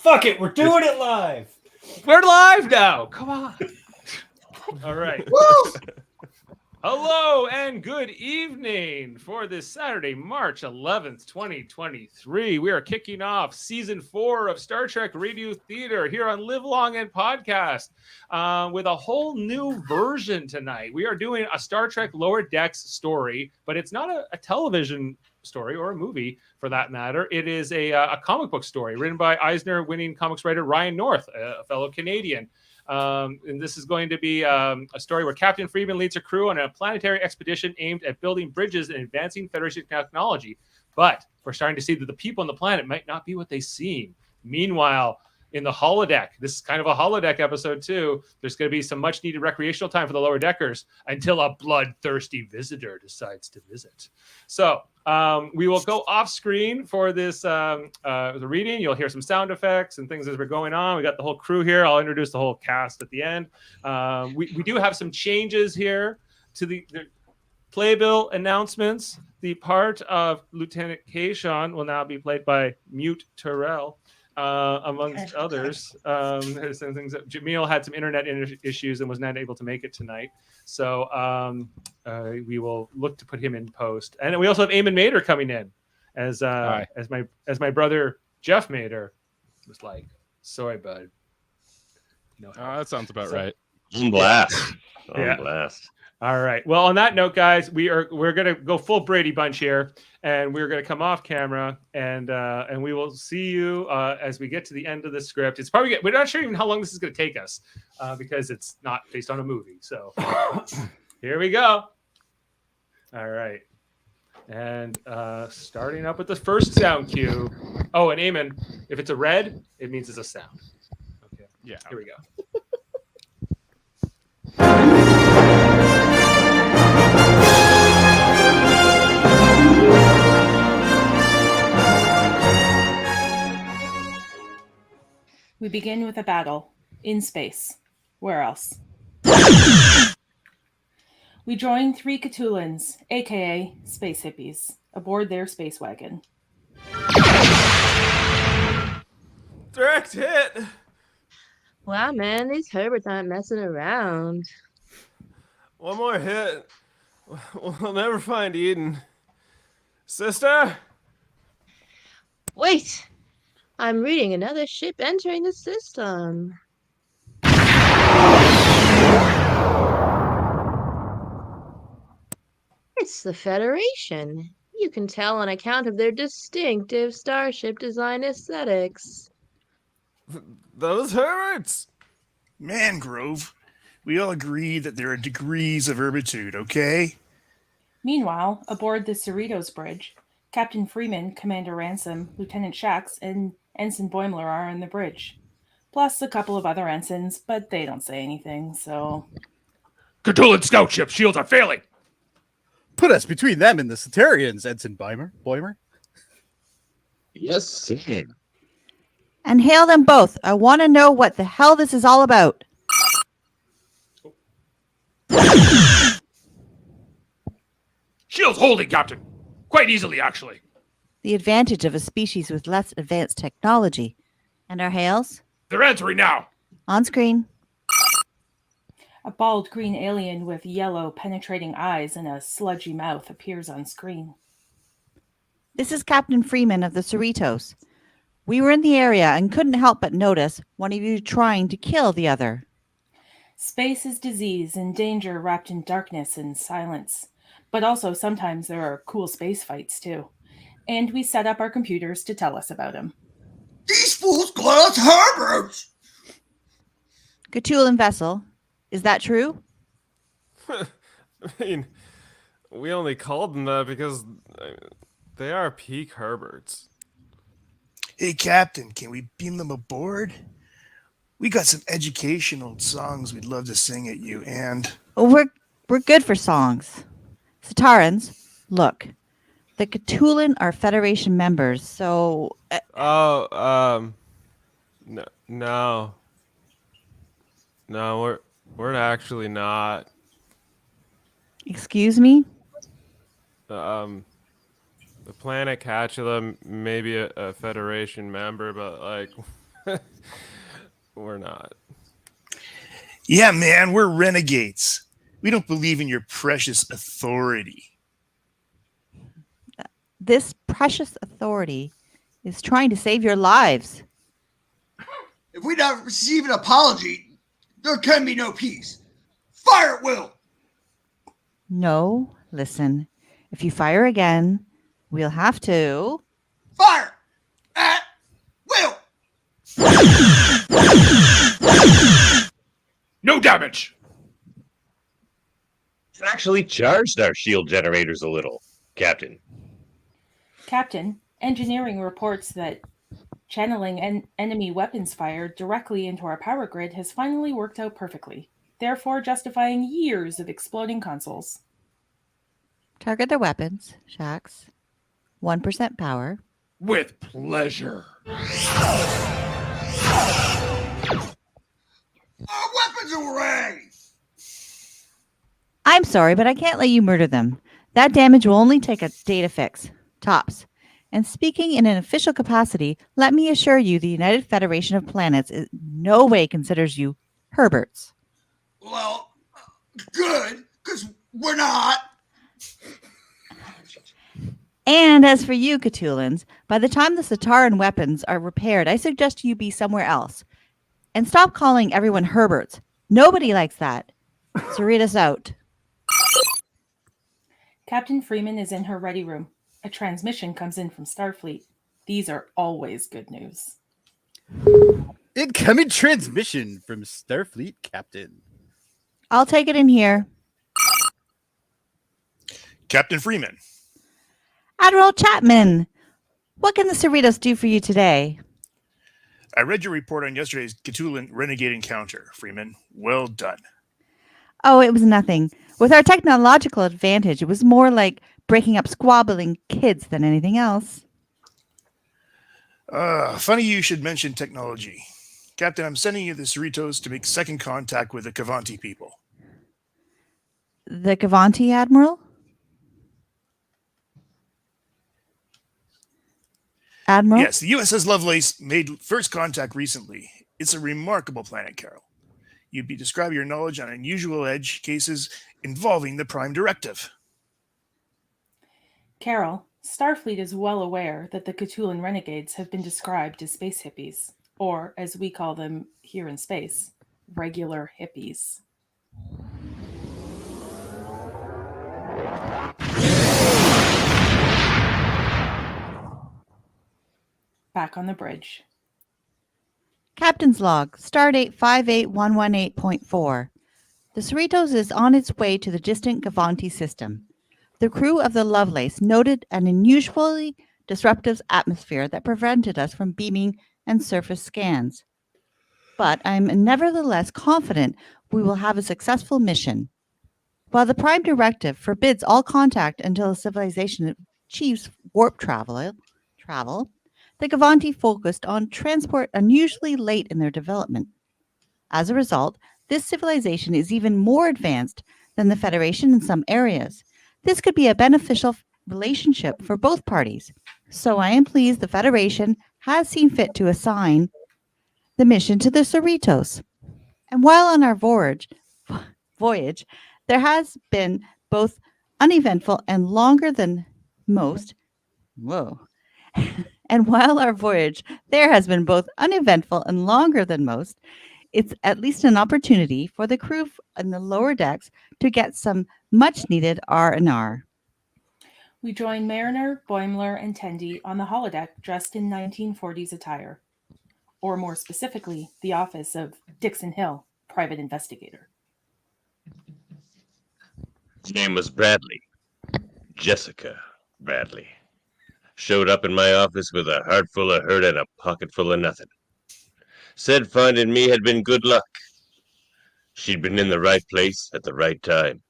Fuck it, we're doing it live. We're live now. Come on. All right. Hello and good evening for this Saturday, March 11th, 2023. We are kicking off season 4 of Star Trek Radio Theater here on Live Long and Podcast with a whole new version tonight. We are doing a Star Trek Lower Decks story, but it's not a television story or a movie for that matter. It is a comic book story written by Eisner-winning comics writer Ryan North, a fellow Canadian. And this is going to be a story where Captain Freeman leads a crew on a planetary expedition aimed at building bridges and advancing Federation technology. But we're starting to see that the people on the planet might not be what they seem. Meanwhile, in the holodeck, this is kind of a holodeck episode too, there's going to be some much needed recreational time for the lower deckers until a bloodthirsty visitor decides to visit. So we will go off screen for this the reading. You'll hear some sound effects and things as we're going on. We got the whole crew here. I'll introduce the whole cast at the end. We do have some changes here to the playbill announcements. The part of Lieutenant Kayshawn will now be played by Mute Terrell. Amongst others, there's some things that Jamil had some internet issues and was not able to make it tonight. So we will look to put him in post. And we also have Eamon Mader coming in as my brother Jeff Mader was like, sorry, bud. No, that sounds about right. On blast. Yeah. On blast. All right. Well, on that note, guys, we're gonna go full Brady Bunch here, and we're gonna come off camera, and we will see you as we get to the end of the script. It's probably we're not sure even how long this is gonna take us because it's not based on a movie. So here we go. All right, and starting up with the first sound cue. Oh, and Eamon, if it's a red, it means it's a sound. Okay. Yeah. Here we go. We begin with a battle in space. Where else? We join 3 Cthulhans, aka space hippies, aboard their space wagon. Direct hit. Wow, man, these Herberts aren't messing around. One more hit. We'll never find Eden. Sister? Wait! I'm reading another ship entering the system. It's the Federation. You can tell on account of their distinctive starship design aesthetics. Those Herberts? Mangrove. We all agree that there are degrees of herbitude, okay? Meanwhile, aboard the Cerritos Bridge, Captain Freeman, Commander Ransom, Lieutenant Shax, and Ensign Boimler are on the bridge. Plus a couple of other ensigns, but they don't say anything, so... Cthulhan scout ship shields are failing. Put us between them and the Cetarians, Ensign Boimler. Yes, sir. And hail them both. I want to know what the hell this is all about. Shields holding, Captain. Quite easily, actually. The advantage of a species with less advanced technology. And our hails? They're answering now. On screen. A bald green alien with yellow penetrating eyes and a sludgy mouth appears on screen. This is Captain Freeman of the Cerritos. We were in the area and couldn't help but notice one of you trying to kill the other. Space is disease and danger wrapped in darkness and silence. But also sometimes there are cool space fights too. And we set up our computers to tell us about them. These fools call us Herberts! Cthulhan vessel. Is that true? I mean, we only called them that because they are peak Herberts. Hey, Captain, can we beam them aboard? We got some educational songs we'd love to sing at you, and... Well, we're good for songs. Satarans, look. The Cthulhan are Federation members, so... No, we're actually not. Excuse me? The planet Catchula may be a Federation member, but like We're not. Yeah, man, we're renegades. We don't believe in your precious authority. This precious authority is trying to save your lives. If we don't receive an apology, there can be no peace. Fire at will! No, listen. If you fire again, we'll have to. Fire at will! No damage. It's actually charged our shield generators a little, Captain. Captain, engineering reports that channeling enemy weapons fire directly into our power grid has finally worked out perfectly, therefore justifying years of exploding consoles. Target their weapons, Shax. 1% power. With pleasure. Our weapons away! I'm sorry, but I can't let you murder them. That damage will only take a data fix. Tops. And speaking in an official capacity, let me assure you the United Federation of Planets in no way considers you Herberts. Well, good, because we're not. And as for you, Cthulhans, by the time the Sataran weapons are repaired, I suggest you be somewhere else. And stop calling everyone Herberts. Nobody likes that. So read us out. Captain Freeman is in her ready room. A transmission comes in from Starfleet. These are always good news. Incoming transmission from Starfleet Captain. I'll take it in here. Captain Freeman. Admiral Chapman, what can the Cerritos do for you today? I read your report on yesterday's Cthulhan renegade encounter, Freeman. Well done. Oh, it was nothing. With our technological advantage, it was more like breaking up squabbling kids than anything else. Funny you should mention technology. Captain, I'm sending you the Cerritos to make second contact with the Cavanti people. The Cavanti, Admiral? Admiral? Yes, the USS Lovelace made first contact recently. It's a remarkable planet, Carol. You'd be describing your knowledge on unusual edge cases involving the Prime Directive. Carol, Starfleet is well aware that the Cthulhan renegades have been described as space hippies, or as we call them here in space, regular hippies. Back on the bridge. Captain's log, stardate 58118.4. The Cerritos is on its way to the distant Cavanti system. The crew of the Lovelace noted an unusually disruptive atmosphere that prevented us from beaming and surface scans. But I'm nevertheless confident we will have a successful mission. While the Prime Directive forbids all contact until a civilization achieves warp travel, the Cavanti focused on transport unusually late in their development. As a result, this civilization is even more advanced than the Federation in some areas. This could be a beneficial relationship for both parties. So I am pleased the Federation has seen fit to assign the mission to the Cerritos. And while on our voyage, there has been both uneventful and longer than most. And while our voyage there has been both uneventful and longer than most, it's at least an opportunity for the crew in the lower decks to get some much-needed R&R. We join Mariner, Boimler, and Tendi on the holodeck dressed in 1940s attire. Or more specifically, the office of Dixon Hill, private investigator. His name was Bradley. Jessica Bradley. Showed up in my office with a heart full of hurt and a pocket full of nothing. Said finding me had been good luck. She'd been in the right place at the right time.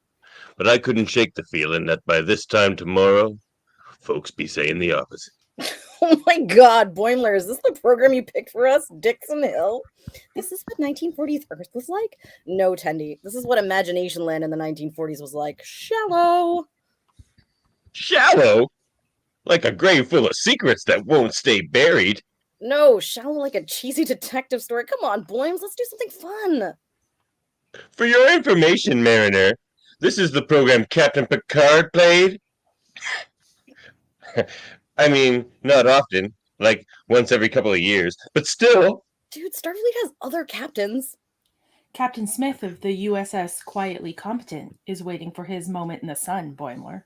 But I couldn't shake the feeling that by this time tomorrow, folks be saying the opposite. Oh my god, Boimler, is this the program you picked for us? Dixon Hill? This is what 1940s Earth was like? No, Tendi. This is what Imagination Land in the 1940s was like. Shallow. Shallow? Like a grave full of secrets that won't stay buried. No, shallow like a cheesy detective story. Come on, Boyms, let's do something fun. For your information, Mariner, this is the program Captain Picard played. I mean, not often, like once every couple of years, but still. Dude, Starfleet has other captains. Captain Smith of the USS Quietly Competent is waiting for his moment in the sun, Boimler.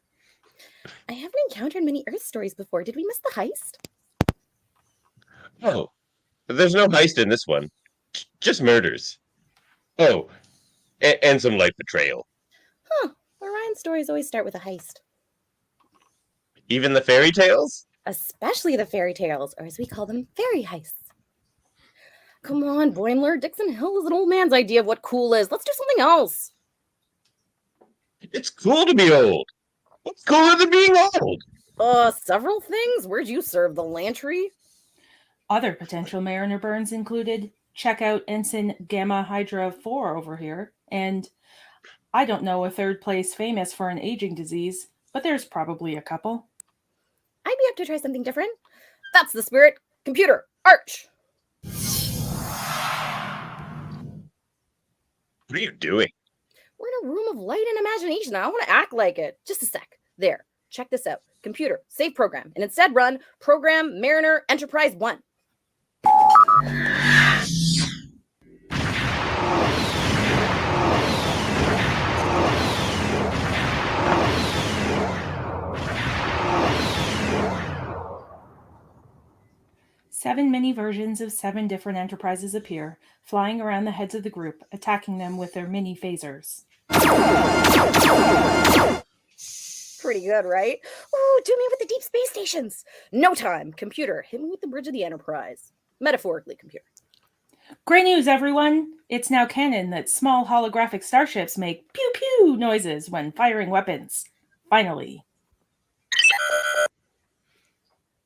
I haven't encountered many Earth stories before. Did we miss the heist? Oh, there's no heist in this one. Just murders. Oh, and some light betrayal. Huh. Orion stories always start with a heist. Even the fairy tales? Especially the fairy tales, or as we call them, fairy heists. Come on, Boimler. Dixon Hill is an old man's idea of what cool is. Let's do something else. It's cool to be old. What's cooler than being old? Several things. Where'd you serve? The Lantry? Other potential Mariner burns included check out Ensign Gamma Hydra 4 over here, and I don't know a third place famous for an aging disease, but there's probably a couple. I'd be up to try something different. That's the spirit. Computer, Arch. What are you doing? We're in a room of light and imagination. I want to act like it. Just a sec. There. Check this out. Computer, save program, and instead run program Mariner Enterprise 1. Seven mini versions of 7 different enterprises appear, flying around the heads of the group, attacking them with their mini phasers. Pretty good, right? Ooh, do me with the deep space stations. No time. Computer, hit me with the bridge of the Enterprise. Metaphorically, computer. Great news, everyone! It's now canon that small holographic starships make pew-pew noises when firing weapons. Finally.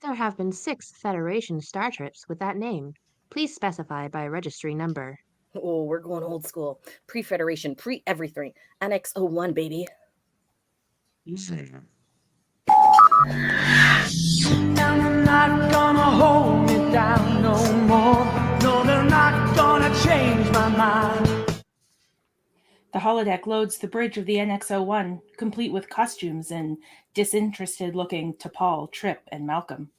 There have been 6 Federation starships with that name. Please specify by registry number. Oh, we're going old school. Pre-Federation, pre-everything. Annex 01, baby. Now they're not gonna hold me down no more. No, they're not gonna change my mind. The holodeck loads the bridge of the NX-01, complete with costumes and disinterested-looking T'Pol, Trip, and Malcolm.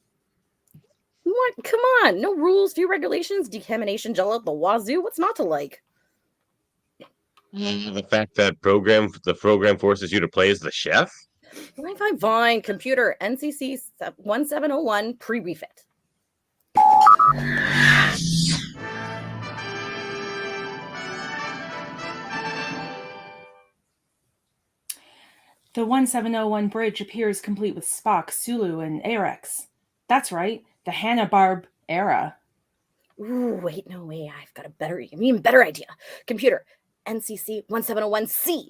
What? Come on. No rules, few regulations, decontamination gel out the wazoo. What's not to like? The fact that the program forces you to play as the chef? Fine. Computer, NCC 1701, pre-refit. The 1701 bridge appears complete with Spock, Sulu, and Arex. That's right, the Hanna-Barb era. Ooh, wait, no way. I've got an even better idea. Computer, NCC 1701C.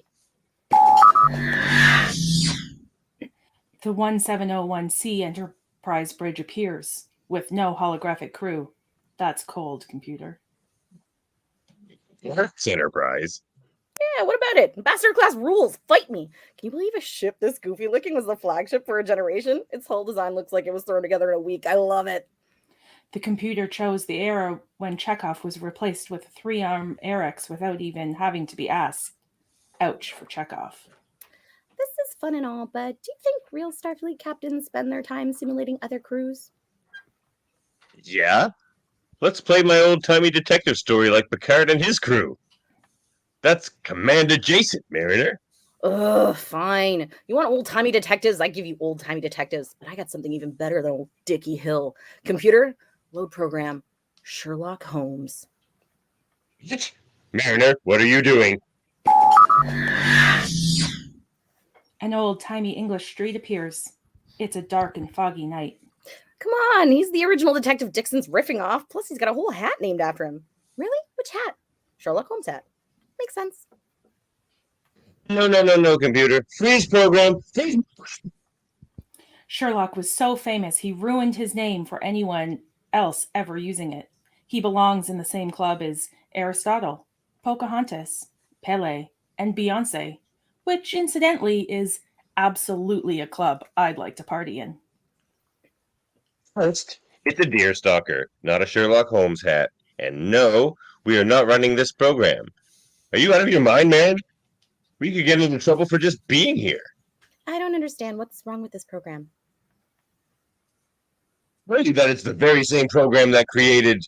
The 1701C Enterprise bridge appears, with no holographic crew. That's cold, computer. That's Enterprise. Yeah, what about it? Ambassador class rules. Fight me. Can you believe a ship this goofy looking was the flagship for a generation? Its whole design looks like it was thrown together in a week. I love it. The computer chose the era when Chekhov was replaced with a 3-arm Arex without even having to be asked. Ouch for Chekhov. This is fun and all, but do you think real Starfleet captains spend their time simulating other crews? Yeah? Let's play my old-timey detective story like Picard and his crew. That's command adjacent, Mariner. Ugh, fine. You want old-timey detectives? I give you old-timey detectives, but I got something even better than old Dickie Hill. Computer, load program, Sherlock Holmes. Mariner, what are you doing? An old-timey English street appears. It's a dark and foggy night. Come on, he's the original Detective Dixon's riffing off, plus he's got a whole hat named after him. Really? Which hat? Sherlock Holmes hat. Makes sense. No, computer. Freeze program. Freeze. Sherlock was so famous he ruined his name for anyone else ever using it. He belongs in the same club as Aristotle, Pocahontas, Pele, and Beyonce, which incidentally is absolutely a club I'd like to party in. First, It's a deerstalker, not a Sherlock Holmes hat. And no, we are not running this program. Are you out of your mind, man? We could get into trouble for just being here. I don't understand. What's wrong with this program? Really, that it's the very same program that created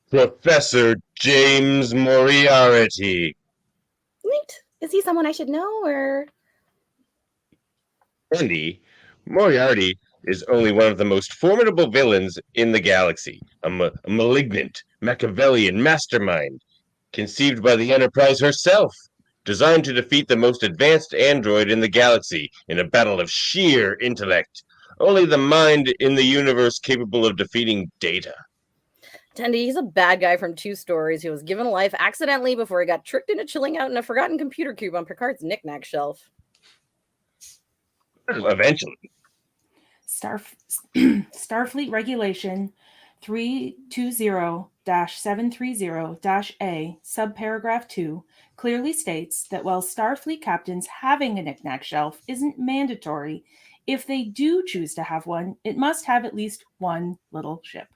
Professor James Moriarty. Wait, is he someone I should know, or? Andy, Moriarty is only one of the most formidable villains in the galaxy, a malignant, Machiavellian mastermind, conceived by the Enterprise herself, designed to defeat the most advanced android in the galaxy in a battle of sheer intellect. Only the mind in the universe capable of defeating Data. Tendi, he's a bad guy from 2 stories who was given life accidentally before he got tricked into chilling out in a forgotten computer cube on Picard's knickknack shelf. Eventually. Starfleet Regulation 320-730-A, subparagraph 2, clearly states that while Starfleet captains having a knickknack shelf isn't mandatory, if they do choose to have one, it must have at least one little ship.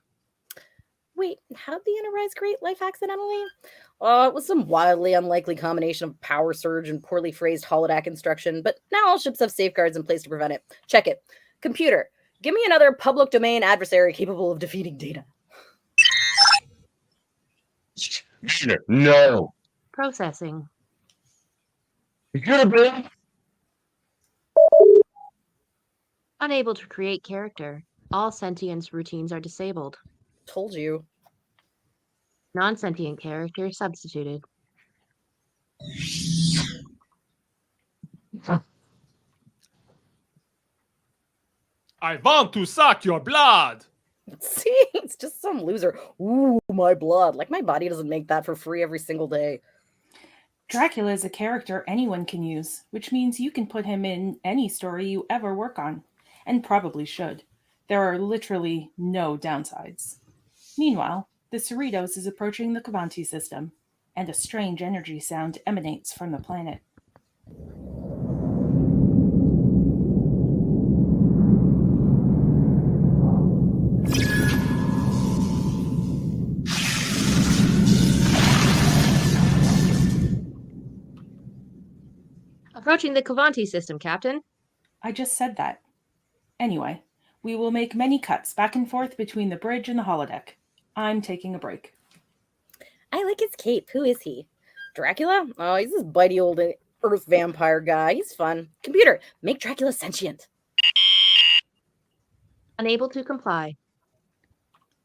Wait, how'd the Enterprise create life accidentally? It was some wildly unlikely combination of power surge and poorly phrased holodeck instruction, but now all ships have safeguards in place to prevent it. Check it. Computer, give me another public domain adversary capable of defeating Data. No. Processing. Unable to create character. All sentience routines are disabled. Told you. Non-sentient character substituted. I want to suck your blood. See, it's just some loser. Ooh, my blood. Like my body doesn't make that for free every single day. Dracula is a character anyone can use, which means you can put him in any story you ever work on, and probably should. There are literally no downsides. Meanwhile, the Cerritos is approaching the Cavanti system, and a strange energy sound emanates from the planet. Approaching the Cavanti system, Captain. I just said that. Anyway, we will make many cuts back and forth between the bridge and the holodeck. I'm taking a break. I like his cape. Who is he? Dracula? Oh, he's this bitey old earth vampire guy. He's fun. Computer, make Dracula sentient. Unable to comply.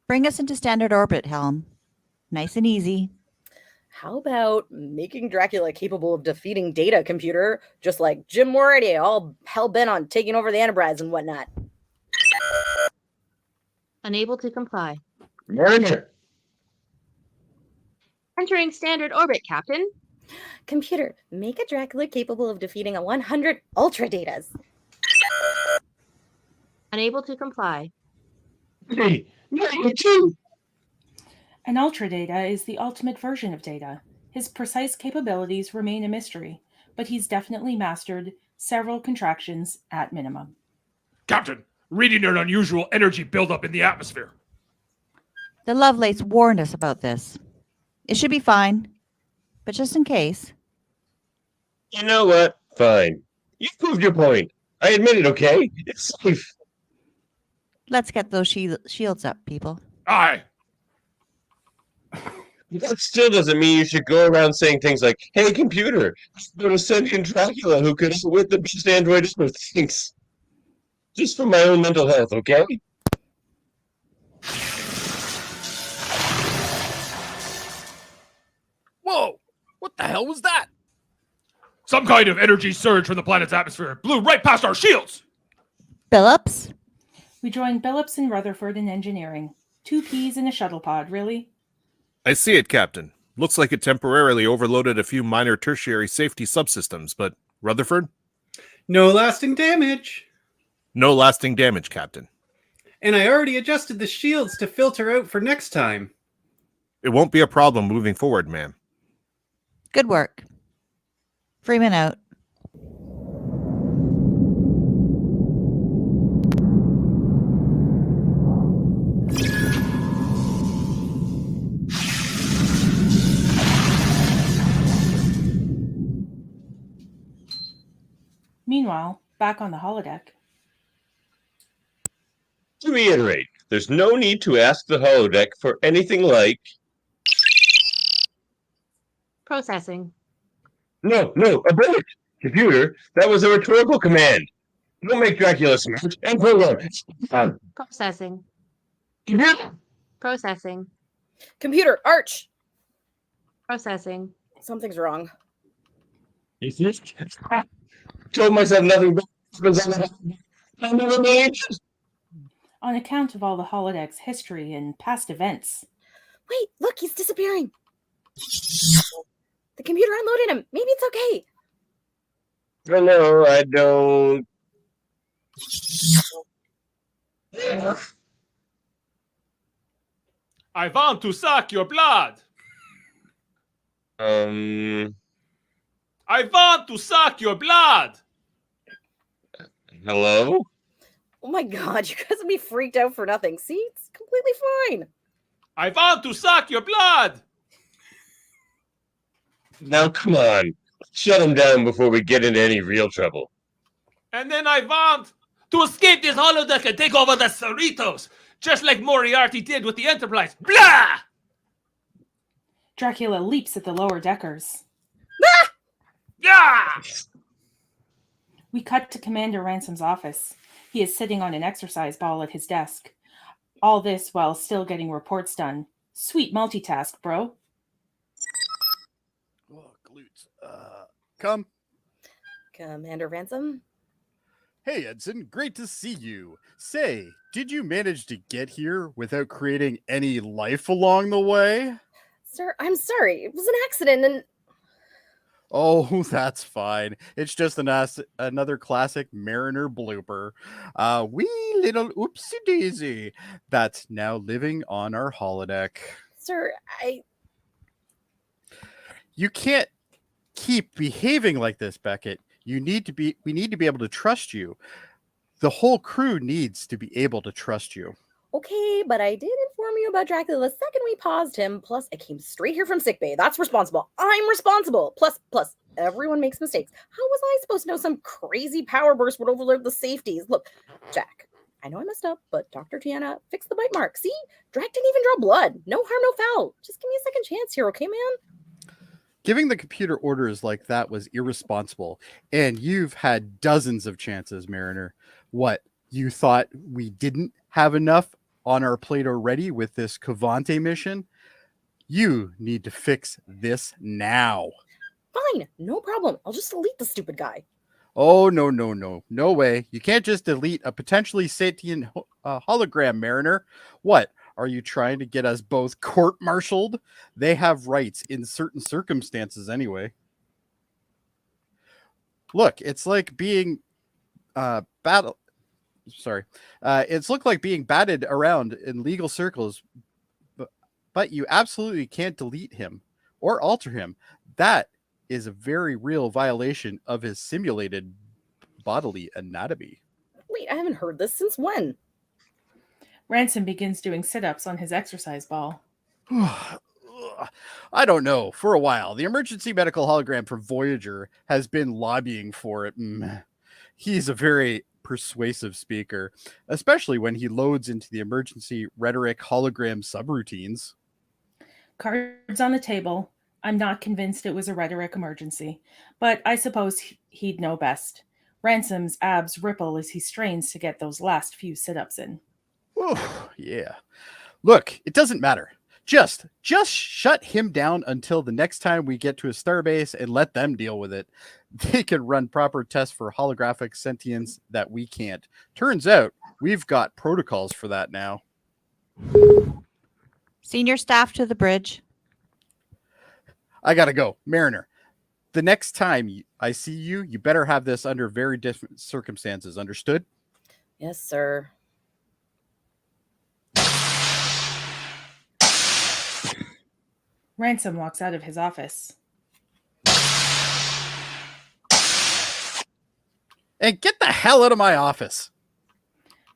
Bring us into standard orbit, Helm. Nice and easy. How about making Dracula capable of defeating Data, computer? Just like Jim Moriarty, all hell-bent on taking over the Enterprise and whatnot. Unable to comply. Murder. Entering standard orbit, Captain. Computer, make a Dracula capable of defeating a 100 Ultra Datas. Unable to comply. Hey, no, you too. An Ultra Data is the ultimate version of Data. His precise capabilities remain a mystery, but he's definitely mastered several contractions at minimum. Captain, reading an unusual energy buildup in the atmosphere. The Lovelace warned us about this. It should be fine, but just in case. You know what? Fine. You've proved your point. I admit it, okay? It's safe. Let's get those shields up, people. Aye. That still doesn't mean you should go around saying things like, hey, computer, go to sentient Dracula who could outwit the best android ever. Thanks. Just for my own mental health, okay? Whoa! What the hell was that? Some kind of energy surge from the planet's atmosphere blew right past our shields. Billups? We joined Billups and Rutherford in engineering. 2 peas in a shuttle pod, really? I see it, Captain. Looks like it temporarily overloaded a few minor tertiary safety subsystems, but Rutherford? No lasting damage. No lasting damage, Captain. And I already adjusted the shields to filter out for next time. It won't be a problem moving forward, ma'am. Good work. Freeman out. Meanwhile, back on the holodeck. To reiterate, there's no need to ask the holodeck for anything like, Processing. no, abort! Computer, that was a rhetorical command. Don't make Dracula smart. And program. Processing. Computer! Processing. Computer, Arch. Processing. Something's wrong. Told myself nothing but I never believed it. On account of all the holodeck's history and past events. Wait, look, he's disappearing. The computer unloaded him. Maybe it's okay. Oh, no, I don't. I want to suck your blood. Um, I want to suck your blood. hello? Oh my god, you guys would be freaked out for nothing. See, it's completely fine. I want to suck your blood. Now, come on. Shut him down before we get into any real trouble. And then I want to escape this holodeck and take over the Cerritos, just like Moriarty did with the Enterprise. Blah! Dracula leaps at the lower deckers. Yeah! We cut to Commander Ransom's office. He is sitting on an exercise ball at his desk. All this while still getting reports done. Sweet multitask, bro. Oh, glutes. Come. Commander Ransom? Hey, Edson. Great to see you. Say, did you manage to get here without creating any life along the way? Sir, I'm sorry. It was an accident and... Oh, that's fine. It's just another classic Mariner blooper. Wee little oopsie daisy that's now living on our holodeck. Sir, You can't keep behaving like this, Beckett. We need to be able to trust you. The whole crew needs to be able to trust you. Okay, but I did inform you about Dracula the second we paused him. Plus, I came straight here from sickbay. That's responsible. I'm responsible. Plus, everyone makes mistakes. How was I supposed to know some crazy power burst would overload the safeties? Look, Jack, I know I messed up, but Dr. Tiana fixed the bite mark. See? Drac didn't even draw blood. No harm, no foul. Just give me a second chance here, okay, man? Giving the computer orders like that was irresponsible, and you've had dozens of chances, Mariner. What, you thought we didn't have enough on our plate already with this Cavante mission? You need to fix this now. Fine, no problem. I'll just delete the stupid guy. Oh, no way. You can't just delete a potentially sentient hologram, Mariner. What? Are you trying to get us both court-martialed? They have rights in certain circumstances anyway. Look, it's like being it's looked like being batted around in legal circles, but you absolutely can't delete him or alter him. That is a very real violation of his simulated bodily anatomy. Wait, I haven't heard this since when? Ransom begins doing sit-ups on his exercise ball. I don't know. For a while, the emergency medical hologram from Voyager has been lobbying for it. He's a very persuasive speaker, especially when he loads into the emergency rhetoric hologram subroutines. Cards on the table. I'm not convinced it was a rhetoric emergency, but I suppose he'd know best. Ransom's abs ripple as he strains to get those last few sit-ups in. Oh, yeah. Look, it doesn't matter. Just shut him down until the next time we get to a starbase and let them deal with it. They can run proper tests for holographic sentience that we can't. Turns out we've got protocols for that now. Senior staff to the bridge. I gotta go. Mariner, the next time I see you, you better have this under very different circumstances. Understood? Yes, sir. Ransom walks out of his office. And get the hell out of my office.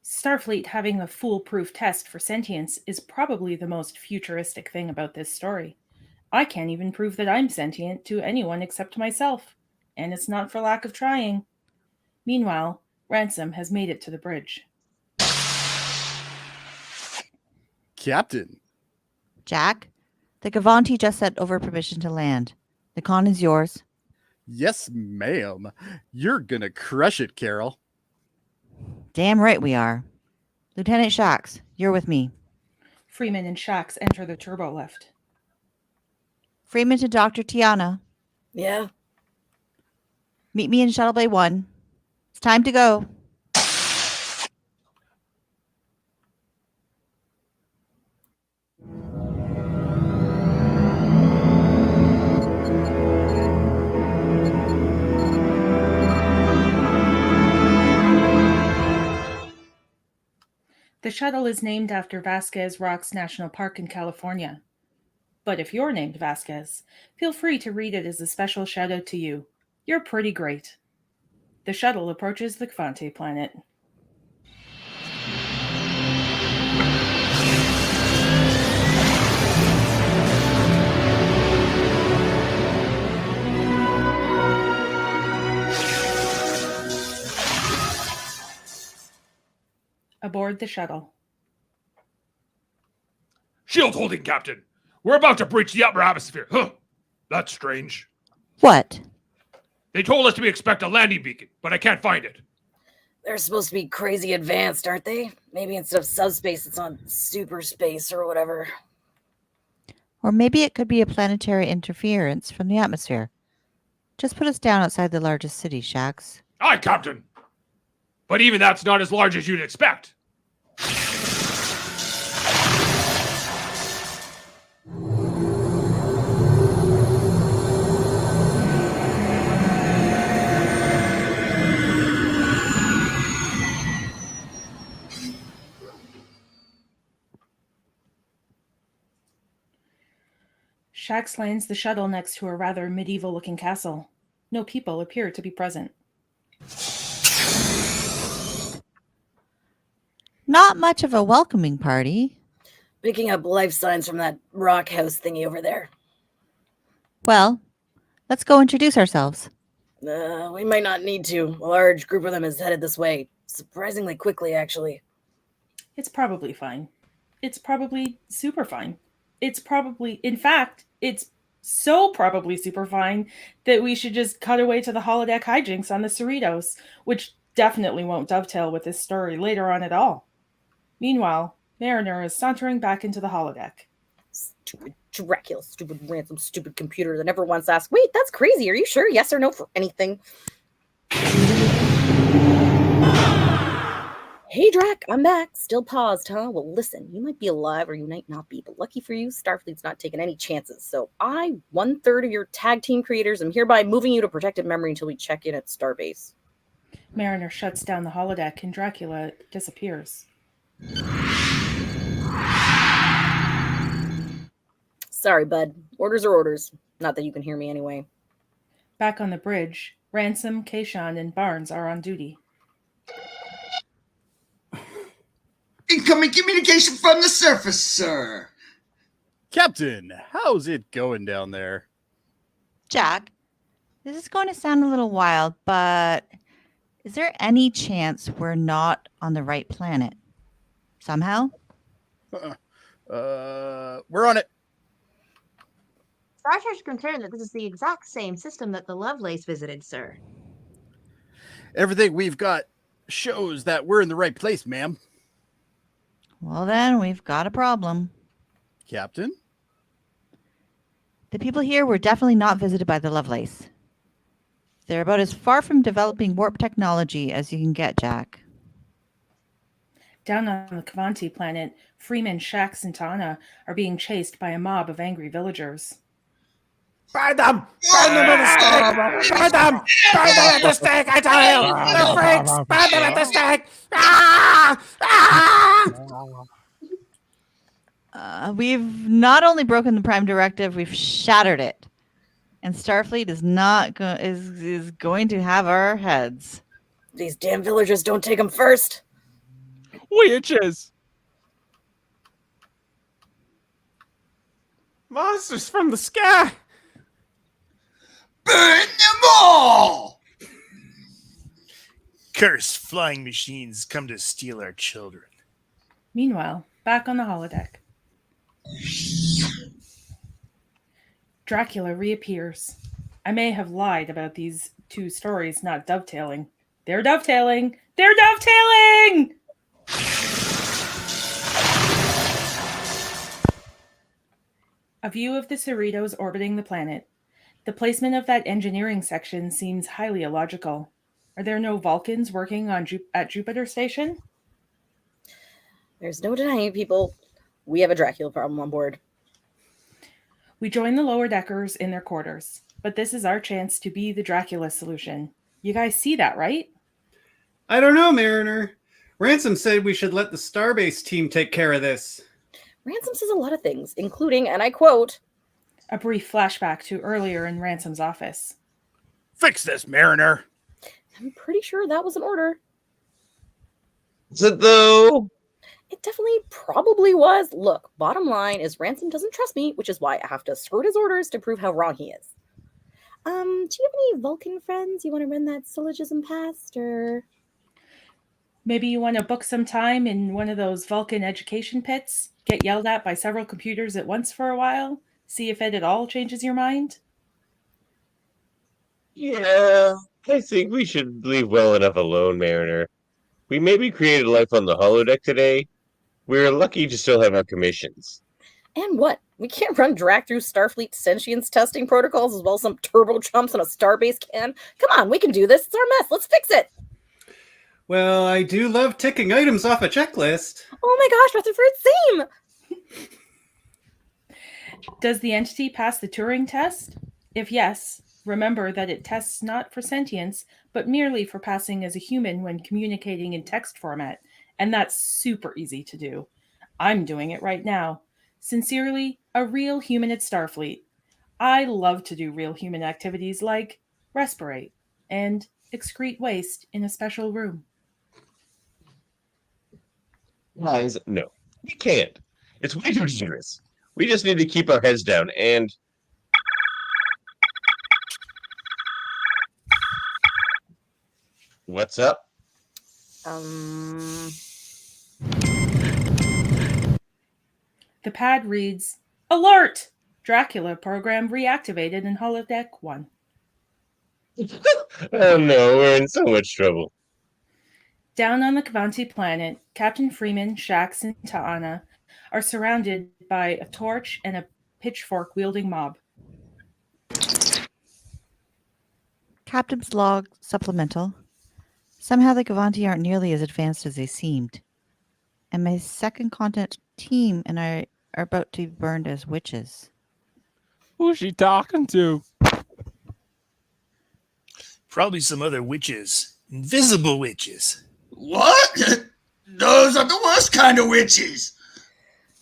Starfleet having a foolproof test for sentience is probably the most futuristic thing about this story. I can't even prove that I'm sentient to anyone except myself, and it's not for lack of trying. Meanwhile, Ransom has made it to the bridge. Captain. Jack, the Gavanti just sent over permission to land. The con is yours. Yes, ma'am. You're gonna crush it, Carol. Damn right we are. Lieutenant Shax, you're with me. Freeman and Shax enter the turbo lift. Freeman to Dr. Tiana. Yeah. Meet me in Shuttle Bay 1. It's time to go. The shuttle is named after Vasquez Rocks National Park in California. But if you're named Vasquez, feel free to read it as a special shout out to you. You're pretty great. The shuttle approaches the Kvante planet. Aboard the shuttle. Shield holding, Captain. We're about to breach the upper atmosphere. Huh. That's strange. What? They told us to expect a landing beacon, but I can't find it. They're supposed to be crazy advanced, aren't they? Maybe instead of subspace, it's on super space or whatever. Or maybe it could be a planetary interference from the atmosphere. Just put us down outside the largest city, Shax. Aye, Captain. But even that's not as large as you'd expect. Shax lands the shuttle next to a rather medieval-looking castle. No people appear to be present. Not much of a welcoming party. Picking up life signs from that rock house thingy over there. Well, let's go introduce ourselves. We might not need to. A large group of them is headed this way. Surprisingly quickly, actually. It's probably fine. It's probably super fine. It's probably, in fact, it's so probably super fine that we should just cut away to the holodeck hijinks on the Cerritos, which definitely won't dovetail with this story later on at all. Meanwhile, Mariner is sauntering back into the holodeck. Stupid Dracula, stupid Ransom, stupid computer that never once asked, wait, that's crazy. Are you sure? Yes or no for anything? Hey, Drac, I'm back. Still paused, huh? Well, listen, you might be alive or you might not be, but lucky for you, Starfleet's not taking any chances. So I, 1/3 of your tag team creators, am hereby moving you to protected memory until we check in at Starbase. Mariner shuts down the holodeck and Dracula disappears. Sorry, bud. Orders are orders. Not that you can hear me anyway. Back on the bridge, Ransom, Kayshawn, and Barnes are on duty. Incoming communication from the surface, sir. Captain, how's it going down there? Jack, this is going to sound a little wild, but is there any chance we're not on the right planet? Somehow? We're on it. Star Trek's concerned that this is the exact same system that the Lovelace visited, sir. Everything we've got shows that we're in the right place, ma'am. Well, then we've got a problem. Captain? The people here were definitely not visited by the Lovelace. They're about as far from developing warp technology as you can get, Jack. Down on the Kvante planet, Freeman, Shax, and Tana are being chased by a mob of angry villagers. Burn them! Burn them at the stake! Burn them! Burn them at the stake, I tell you! The freaks! Burn them at the stake! Ah! Ah! We've not only broken the Prime Directive, we've shattered it. And Starfleet is not is going to have our heads. These damn villagers don't take them first. Witches! Monsters from the sky! Burn them all! Cursed flying machines come to steal our children. Meanwhile, back on the holodeck. Dracula reappears. I may have lied about these two stories not dovetailing. They're dovetailing! They're dovetailing! A view of the Cerritos orbiting the planet. The placement of that engineering section seems highly illogical. Are there no Vulcans working on at Jupiter Station? There's no denying, people. We have a Dracula problem on board. We join the lower deckers in their quarters, but this is our chance to be the Dracula solution. You guys see that, right? I don't know, Mariner. Ransom said we should let the Starbase team take care of this. Ransom says a lot of things, including, and I quote, a brief flashback to earlier in Ransom's office. Fix this, Mariner. I'm pretty sure that was an order. Is it though? It definitely probably was. Look, bottom line is Ransom doesn't trust me, which is why I have to skirt his orders to prove how wrong he is. Do you have any Vulcan friends you want to run that syllogism past, or? Maybe you want to book some time in one of those Vulcan education pits, get yelled at by several computers at once for a while, see if it at all changes your mind? Yeah, I think we should leave well enough alone, Mariner. We maybe created life on the holodeck today. We're lucky to still have our commissions. And what? We can't run Drac through Starfleet sentience testing protocols as well as some turbo chumps on a starbase can? Come on, we can do this. It's our mess. Let's fix it. Well, I do love ticking items off a checklist. Oh my gosh, Rutherford, same! Does the entity pass the Turing test? If yes, remember that it tests not for sentience, but merely for passing as a human when communicating in text format, and that's super easy to do. I'm doing it right now. Sincerely, a real human at Starfleet. I love to do real human activities like respirate and excrete waste in a special room. Guys, no, we can't. It's way too dangerous. We just need to keep our heads down and... What's up? The pad reads, Alert! Dracula program reactivated in holodeck 1. Oh no, we're in so much trouble. Down on the Cavanti planet, Captain Freeman, Shax, and Ta'ana are surrounded by a torch and a pitchfork-wielding mob. Captain's log supplemental. Somehow the Cavanti aren't nearly as advanced as they seemed. And my second continent team and I are about to be burned as witches. Who's she talking to? Probably some other witches. Invisible witches. What? Those are the worst kind of witches.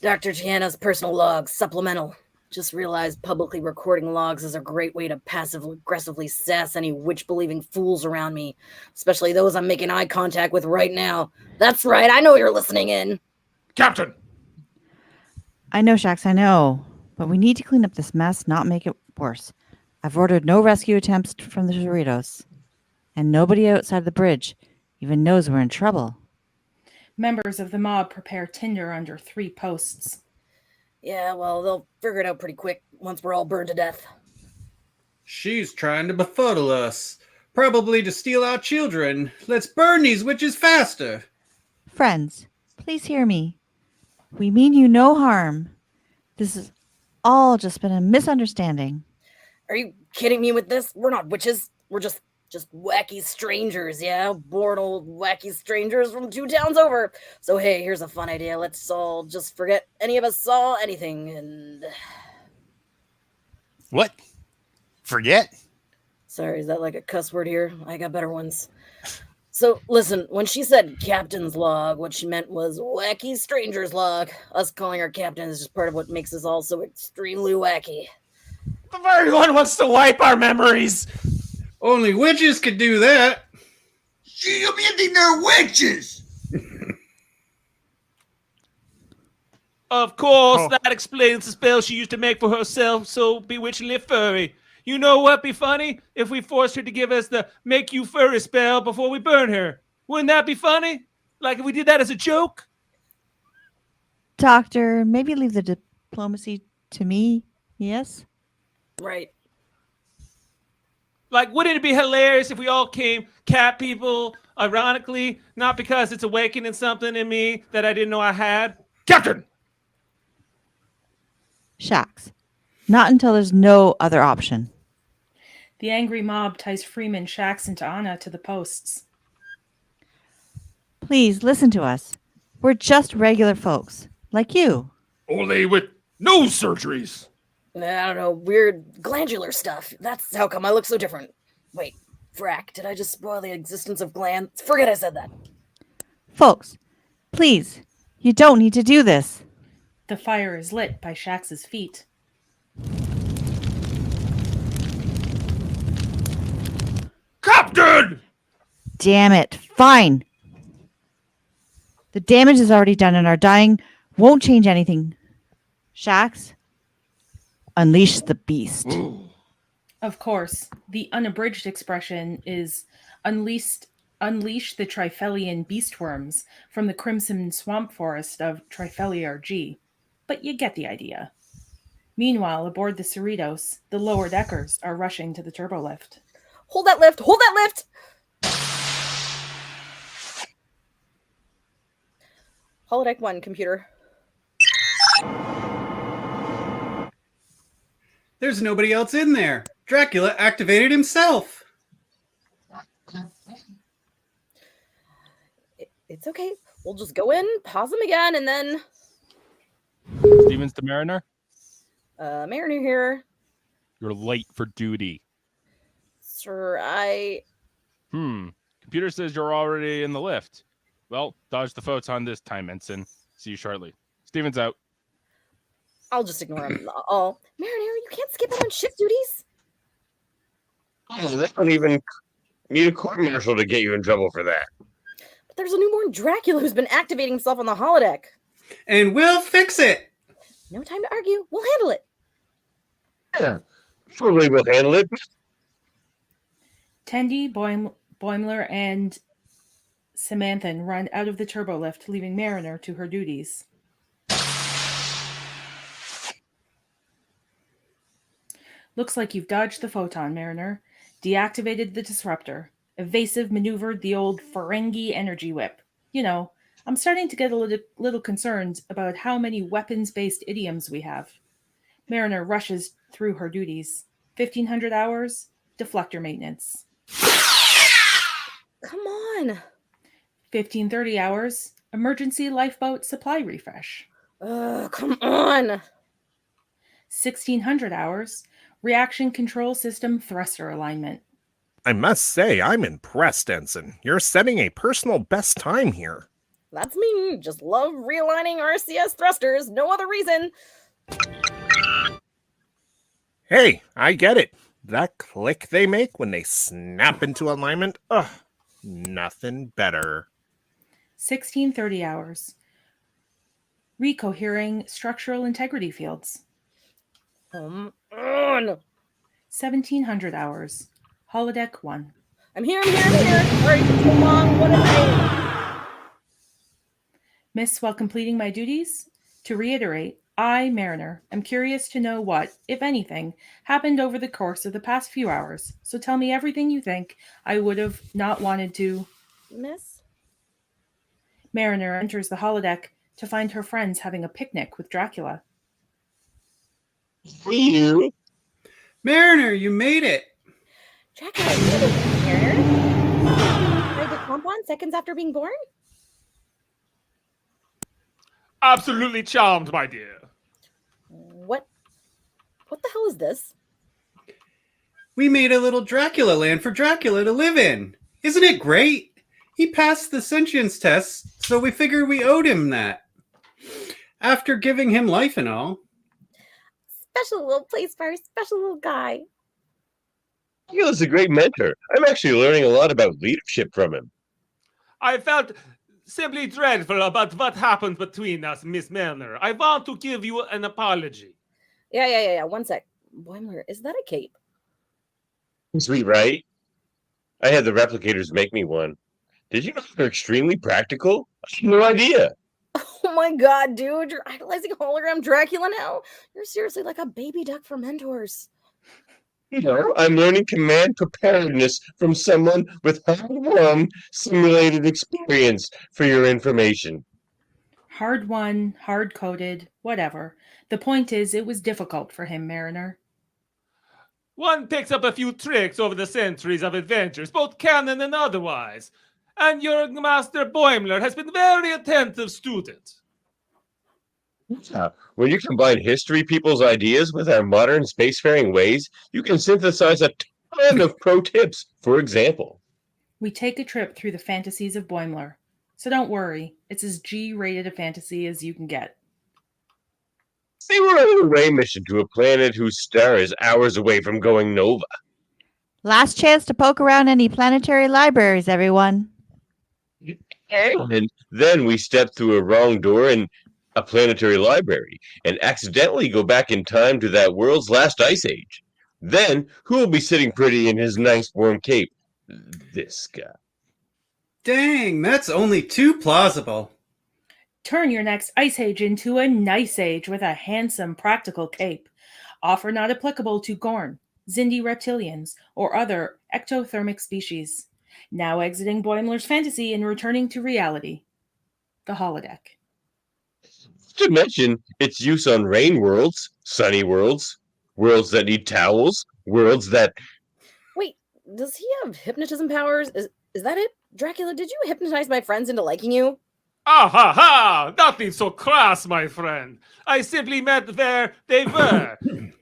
Dr. Tiana's personal logs, supplemental. Just realized publicly recording logs is a great way to passive-aggressively sass any witch-believing fools around me, especially those I'm making eye contact with right now. That's right, I know you're listening in. Captain! I know, Shax, I know. But we need to clean up this mess, not make it worse. I've ordered no rescue attempts from the Cerritos. And nobody outside the bridge even knows we're in trouble. Members of the mob prepare tinder under 3 posts. Yeah, well, they'll figure it out pretty quick once we're all burned to death. She's trying to befuddle us. Probably to steal our children. Let's burn these witches faster. Friends, please hear me. We mean you no harm. This has all just been a misunderstanding. Are you kidding me with this? We're not witches. We're just wacky strangers, yeah? Bored old wacky strangers from 2 towns over. So hey, here's a fun idea. Let's all just forget any of us saw anything and... What? Forget? Sorry, is that like a cuss word here? I got better ones. So listen, when she said captain's log, what she meant was wacky stranger's log. Us calling her captain is just part of what makes us all so extremely wacky. The very one wants to wipe our memories. Only witches could do that. You mean they're witches? Of course, that explains the spell she used to make for herself so bewitchingly furry. You know what'd be funny? If we forced her to give us the make you furry spell before we burn her. Wouldn't that be funny? Like if we did that as a joke? Doctor, maybe leave the diplomacy to me. Yes? Right. Like, wouldn't it be hilarious if we all came cat people, ironically, not because it's awakening something in me that I didn't know I had? Captain! Shax. Not until there's no other option. The angry mob ties Freeman, Shax, and Anna to the posts. Please listen to us. We're just regular folks, like you. Only with no surgeries. I don't know, weird glandular stuff. That's how come I look so different. Wait, frack, did I just spoil the existence of glands? Forget I said that. Folks, please, you don't need to do this. The fire is lit by Shax's feet. Captain! Damn it. Fine. The damage is already done and our dying won't change anything. Shax, unleash the beast. Of course, the unabridged expression is unleash the Trifelian beastworms from the crimson swamp forest of Trifelia G. But you get the idea. Meanwhile, aboard the Cerritos, the lower deckers are rushing to the turbolift. Hold that lift! Hold that lift! Holodeck 1, computer. There's nobody else in there. Dracula activated himself. It's okay. We'll just go in, pause them again, and then... Stevens to Mariner? Mariner here. You're late for duty. Sir, Computer says you're already in the lift. Well, dodge the photon this time, Ensign. See you shortly. Stevens out. I'll just ignore him. Oh, Mariner, you can't skip out on shift duties. Oh, they don't even need a court martial to get you in trouble for that. But there's a newborn Dracula who's been activating himself on the holodeck. And we'll fix it. No time to argue. We'll handle it. Yeah, surely we'll handle it. Tendi, Boimler, and Samanthan run out of the turbolift, leaving Mariner to her duties. Looks like you've dodged the photon, Mariner. Deactivated the disruptor. Evasive maneuvered the old Ferengi energy whip. You know, I'm starting to get a little concerned about how many weapons-based idioms we have. Mariner rushes through her duties. 1,500 hours, deflector maintenance. Come on. 1,530 hours, emergency lifeboat supply refresh. Come on. 1,600 hours, reaction control system thruster alignment. I must say, I'm impressed, Ensign. You're setting a personal best time here. That's me. Just love realigning RCS thrusters. No other reason. Hey, I get it. That click they make when they snap into alignment, nothing better. 1,630 hours, recohering structural integrity fields. On. 1,700 hours, holodeck 1. I'm here. Sorry, so long. What a night. Miss, while completing my duties, to reiterate, I, Mariner, am curious to know what, if anything, happened over the course of the past few hours. So tell me everything you think I would have not wanted to. Miss? Mariner enters the holodeck to find her friends having a picnic with Dracula. You? Mariner, you made it. Dracula, you made it, Mariner. Are the compound seconds after being born? Absolutely charmed, my dear. What the hell is this? We made a little Dracula land for Dracula to live in. Isn't it great? He passed the sentience test, so we figured we owed him that. After giving him life and all. Special little place for our special little guy. Dracula's a great mentor. I'm actually learning a lot about leadership from him. I felt simply dreadful about what happened between us, Miss Mariner. I want to give you an apology. Yeah. 1 sec. Boimler, is that a cape? Sweet, right? I had the replicators make me one. Did you know they're extremely practical? I had no idea. Oh my god, dude, you're idolizing hologram Dracula now? You're seriously like a baby duck for mentors. You know, I'm learning command preparedness from someone with hard-won simulated experience for your information. Hard won, hard coded, whatever. The point is, it was difficult for him, Mariner. One picks up a few tricks over the centuries of adventures, both canon and otherwise. And your Master Boimler has been very attentive student. When you combine history people's ideas with our modern spacefaring ways, you can synthesize a ton of pro tips. For example, We take a trip through the fantasies of Boimler. So don't worry, it's as G-rated a fantasy as you can get. they were on a ray mission to a planet whose star is hours away from going nova. Last chance to poke around any planetary libraries, everyone. And then we step through a wrong door in a planetary library and accidentally go back in time to that world's last ice age. Then who will be sitting pretty in his nice warm cape? This guy. Dang, that's only too plausible. Turn your next ice age into a nice age with a handsome, practical cape. Offer not applicable to Gorn, Zindi reptilians, or other ectothermic species. Now exiting Boimler's fantasy and returning to reality. The holodeck. To mention its use on rain worlds, sunny worlds, worlds that need towels, worlds that... Wait, does he have hypnotism powers? Is that it? Dracula, did you hypnotize my friends into liking you? Ah ha ha! Nothing so crass, my friend. I simply met where they were.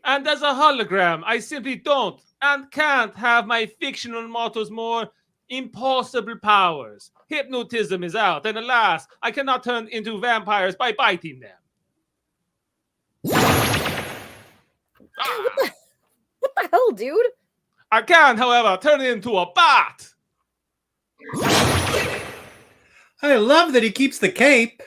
And as a hologram, I simply don't and can't have my fictional motto's more impossible powers. Hypnotism is out, and alas, I cannot turn into vampires by biting them. What the hell, dude? I can, however, turn into a bat. I love that he keeps the cape.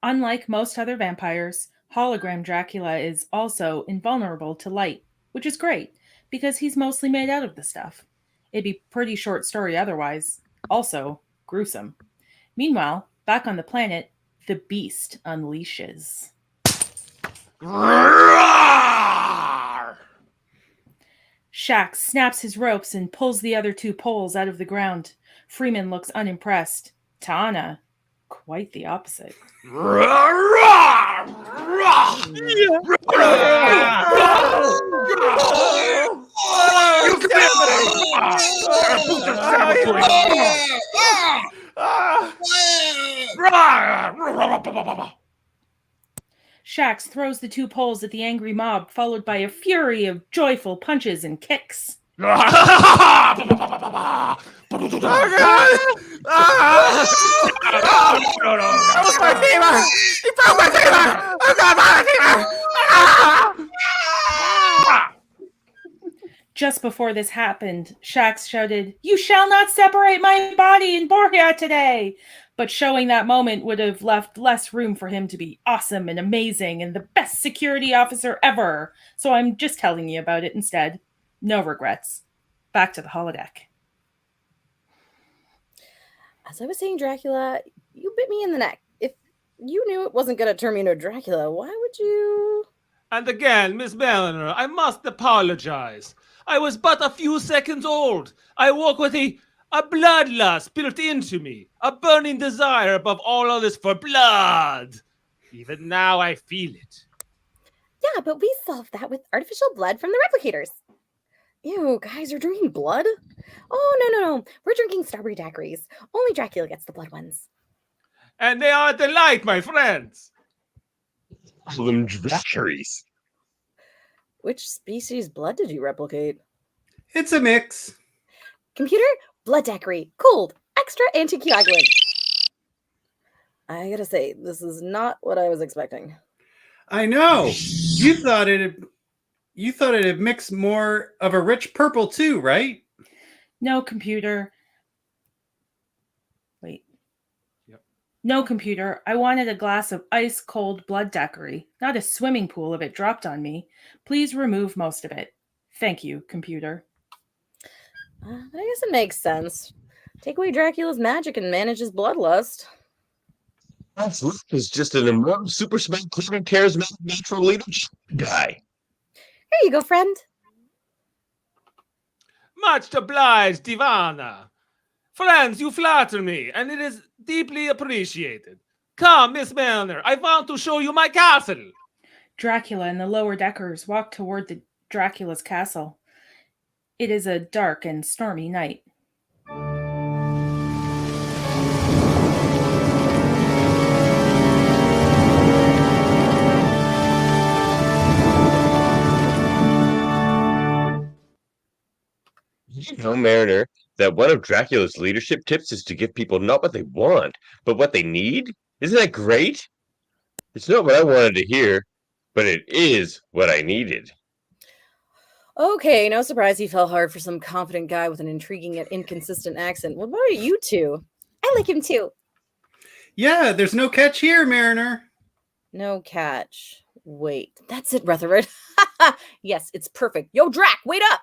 Unlike most other vampires, hologram Dracula is also invulnerable to light, which is great, because he's mostly made out of the stuff. It'd be pretty short story otherwise. Also, gruesome. Meanwhile, back on the planet, the beast unleashes. Shax snaps his ropes and pulls the other two poles out of the ground. Freeman looks unimpressed. Tana, quite the opposite. Shax throws the two poles at the angry mob, followed by a fury of joyful punches and kicks. That was my fever! He broke my fever! Oh god, my fever! Just before this happened, Shax shouted, "You shall not separate my body and Borgia today!" But showing that moment would have left less room for him to be awesome and amazing and the best security officer ever. So I'm just telling you about it instead. No regrets. Back to the holodeck. As I was saying, Dracula, you bit me in the neck. If you knew it wasn't going to turn me into a Dracula, why would you? And again, Miss Meliner, I must apologize. I was but a few seconds old. I woke with a bloodlust built into me, a burning desire above all others for blood. Even now I feel it. Yeah, but we solved that with artificial blood from the replicators. Ew, guys, you're drinking blood? Oh, no. We're drinking strawberry daiquiris. Only Dracula gets the blood ones. And they are a delight, my friends. Call them daiquiris. Which species' blood did you replicate? It's a mix. Computer, blood daiquiri, cold, extra anticoagulant. I gotta say, this is not what I was expecting. I know. You thought it'd mix more of a rich purple too, right? No, computer. Wait. Yep. No, computer. I wanted a glass of ice-cold blood daiquiri, not a swimming pool of it dropped on me. Please remove most of it. Thank you, computer. But I guess it makes sense. Take away Dracula's magic and manage his bloodlust. That's is just an enormous, super smart, clever, charismatic, natural leadership guy. Here you go, friend. Much obliged, Ivana. Friends, you flatter me, and it is deeply appreciated. Come, Miss Milner, I want to show you my castle. Dracula and the lower deckers walk toward the Dracula's castle. It is a dark and stormy night. You know, Mariner, that one of Dracula's leadership tips is to give people not what they want, but what they need? Isn't that great? It's not what I wanted to hear, but it is what I needed. Okay, no surprise he fell hard for some confident guy with an intriguing yet inconsistent accent. What about you two? I like him too. Yeah, there's no catch here, Mariner. No catch. Wait, that's it, Rutherford. Yes, it's perfect. Yo, Drac, wait up!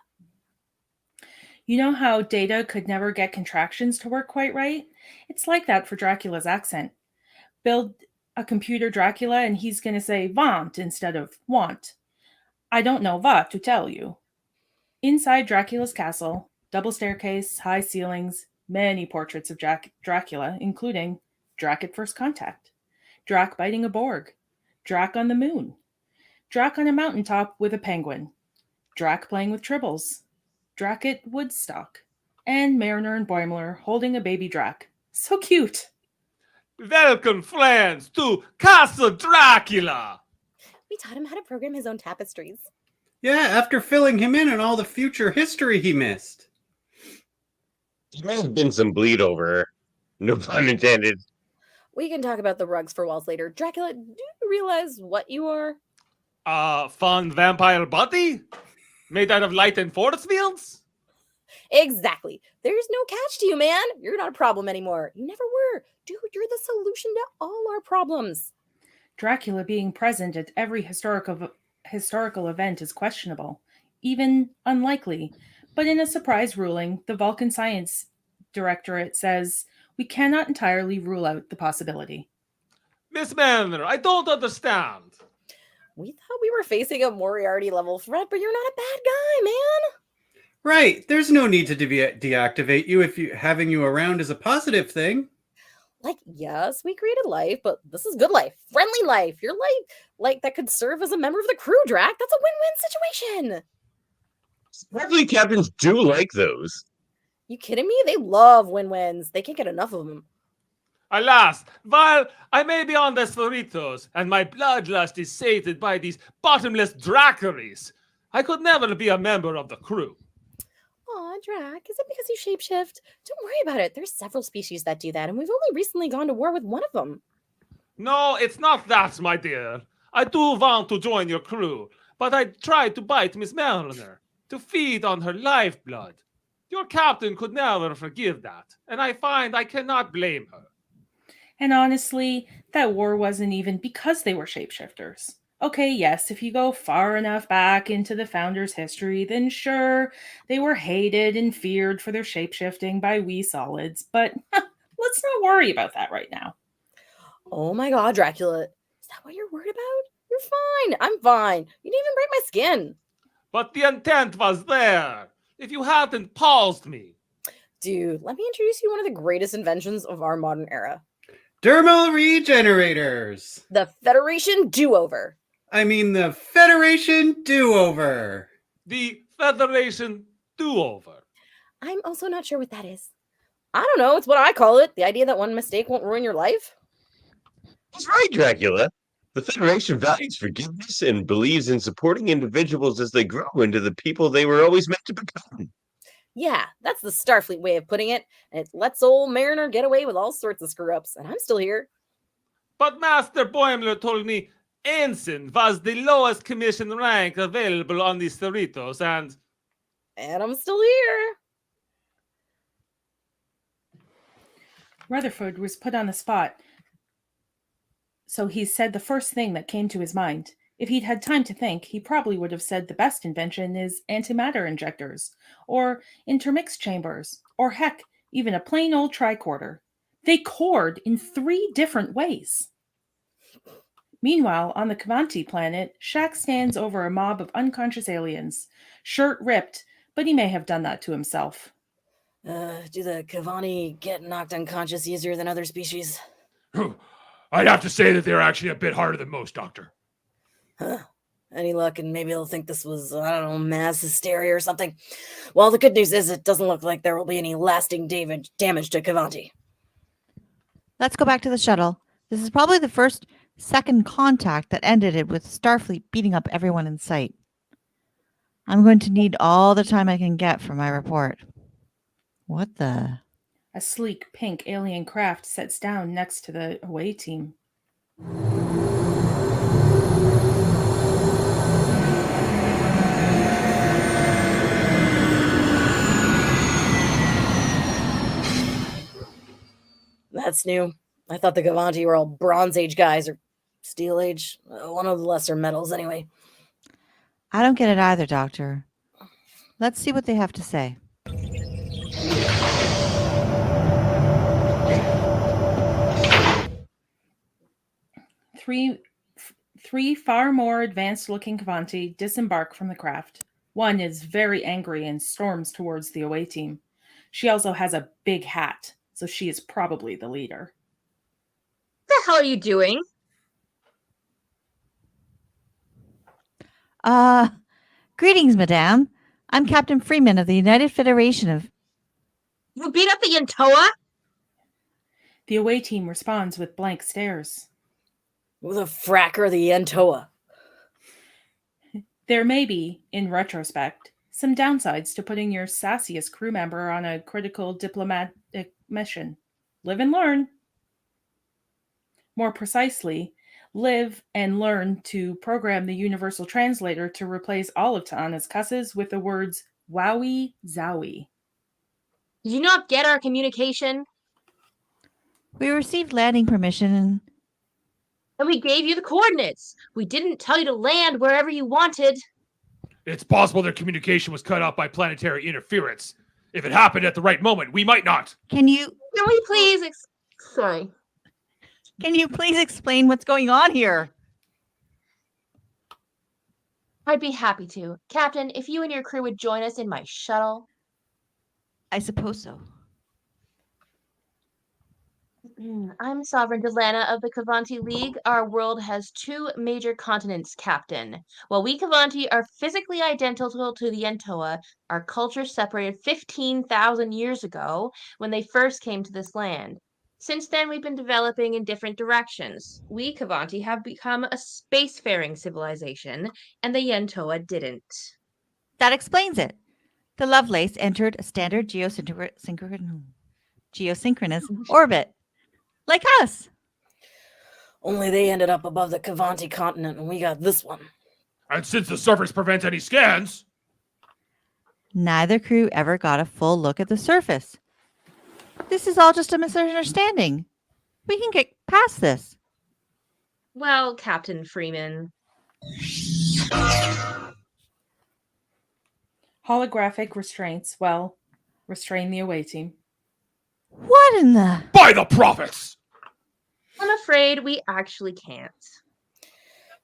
You know how Data could never get contractions to work quite right? It's like that for Dracula's accent. Build a computer Dracula and he's going to say want instead of want. I don't know what to tell you. Inside Dracula's castle, double staircase, high ceilings, many portraits of Dracula, including Drac at First Contact, Drac biting a Borg, Drac on the moon, Drac on a mountaintop with a penguin, Drac playing with tribbles, Drac at Woodstock, and Mariner and Boimler holding a baby Drac. So cute. Welcome, friends, to Castle Dracula. We taught him how to program his own tapestries. Yeah, after filling him in on all the future history he missed. There may have been some bleed over. No pun intended. We can talk about the rugs for walls later. Dracula, do you realize what you are? Fun vampire body? Made out of light and force fields? Exactly. There's no catch to you, man. You're not a problem anymore. You never were. Dude, you're the solution to all our problems. Dracula being present at every historical event is questionable, even unlikely. But in a surprise ruling, the Vulcan Science Directorate says we cannot entirely rule out the possibility. Miss Milner, I don't understand. We thought we were facing a Moriarty level threat, but you're not a bad guy, man. Right, there's no need to deactivate you if having you around is a positive thing. Like, yes, we created life, but this is good life, friendly life. You're like that could serve as a member of the crew, Drac. That's a win-win situation. Probably captains do like those. You kidding me? They love win-wins. They can't get enough of them. Alas, while I may be on the Cerritos, and my bloodlust is sated by these bottomless Dracaries, I could never be a member of the crew. Aw, Drac, is it because you shapeshift? Don't worry about it. There's several species that do that, and we've only recently gone to war with one of them. No, it's not that, my dear. I do want to join your crew, but I tried to bite Miss Mariner, to feed on her lifeblood. Your captain could never forgive that, and I find I cannot blame her. And honestly, that war wasn't even because they were shapeshifters. Okay, yes, if you go far enough back into the Founders' history, then sure, they were hated and feared for their shapeshifting by we solids, but let's not worry about that right now. Oh my god, Dracula. Is that what you're worried about? You're fine. I'm fine. You didn't even break my skin. But the intent was there. If you hadn't paused me. Dude, let me introduce you to one of the greatest inventions of our modern era. Dermal regenerators. The Federation Do-Over. I mean the Federation Do-Over. The Federation Do-Over. I'm also not sure what that is. I don't know. It's what I call it. The idea that one mistake won't ruin your life. That's right, Dracula. The Federation values forgiveness and believes in supporting individuals as they grow into the people they were always meant to become. Yeah, that's the Starfleet way of putting it, and it lets old Mariner get away with all sorts of screw-ups, and I'm still here. But Master Boimler told me Ensign was the lowest commission rank available on the Cerritos, and I'm still here. Rutherford was put on the spot, so he said the first thing that came to his mind. If he'd had time to think, he probably would have said the best invention is antimatter injectors, or intermix chambers, or heck, even a plain old tricorder. They chord in 3 different ways. Meanwhile, on the Cavanti planet, Shaq stands over a mob of unconscious aliens, shirt ripped, but he may have done that to himself. Do the Cavanti get knocked unconscious easier than other species? I'd have to say that they're actually a bit harder than most, Doctor. Huh. Any luck, and maybe they'll think this was, I don't know, mass hysteria or something. Well, the good news is it doesn't look like there will be any lasting damage to Cavanti. Let's go back to the shuttle. This is probably the second contact that ended it with Starfleet beating up everyone in sight. I'm going to need all the time I can get for my report. What the? A sleek pink alien craft sets down next to the away team. That's new. I thought the Cavanti were all Bronze Age guys, or Steel Age. One of the lesser metals, anyway. I don't get it either, Doctor. Let's see what they have to say. Three far more advanced-looking Cavanti disembark from the craft. One is very angry and storms towards the away team. She also has a big hat, so she is probably the leader. What the hell are you doing? Greetings, madame. I'm Captain Freeman of the United Federation of... You beat up the Yentoa? The away team responds with blank stares. Who the frack are the Yentoa? There may be, in retrospect, some downsides to putting your sassiest crew member on a critical diplomatic mission. Live and learn. More precisely, live and learn to program the universal translator to replace all of Ta'ana's cusses with the words wowie zowie. Did you not get our communication? We received landing permission And we gave you the coordinates. We didn't tell you to land wherever you wanted. It's possible their communication was cut off by planetary interference. If it happened at the right moment, we might not. Can we please... Sorry. Can you please explain what's going on here? I'd be happy to. Captain, if you and your crew would join us in my shuttle. I suppose so. I'm Sovereign Delana of the Cavanti League. Our world has 2 major continents, Captain. While we Cavanti are physically identical to the Yentoa, our culture separated 15,000 years ago when they first came to this land. Since then, we've been developing in different directions. We Cavanti have become a spacefaring civilization, and the Yentoa didn't. That explains it. The Lovelace entered a standard geosynchronous orbit. Like us. Only they ended up above the Cavanti continent and we got this one. And since the surface prevents any scans... Neither crew ever got a full look at the surface. This is all just a misunderstanding. We can get past this. Well, Captain Freeman. Holographic restraints, restrain the away team. What in the... By the prophets! I'm afraid we actually can't.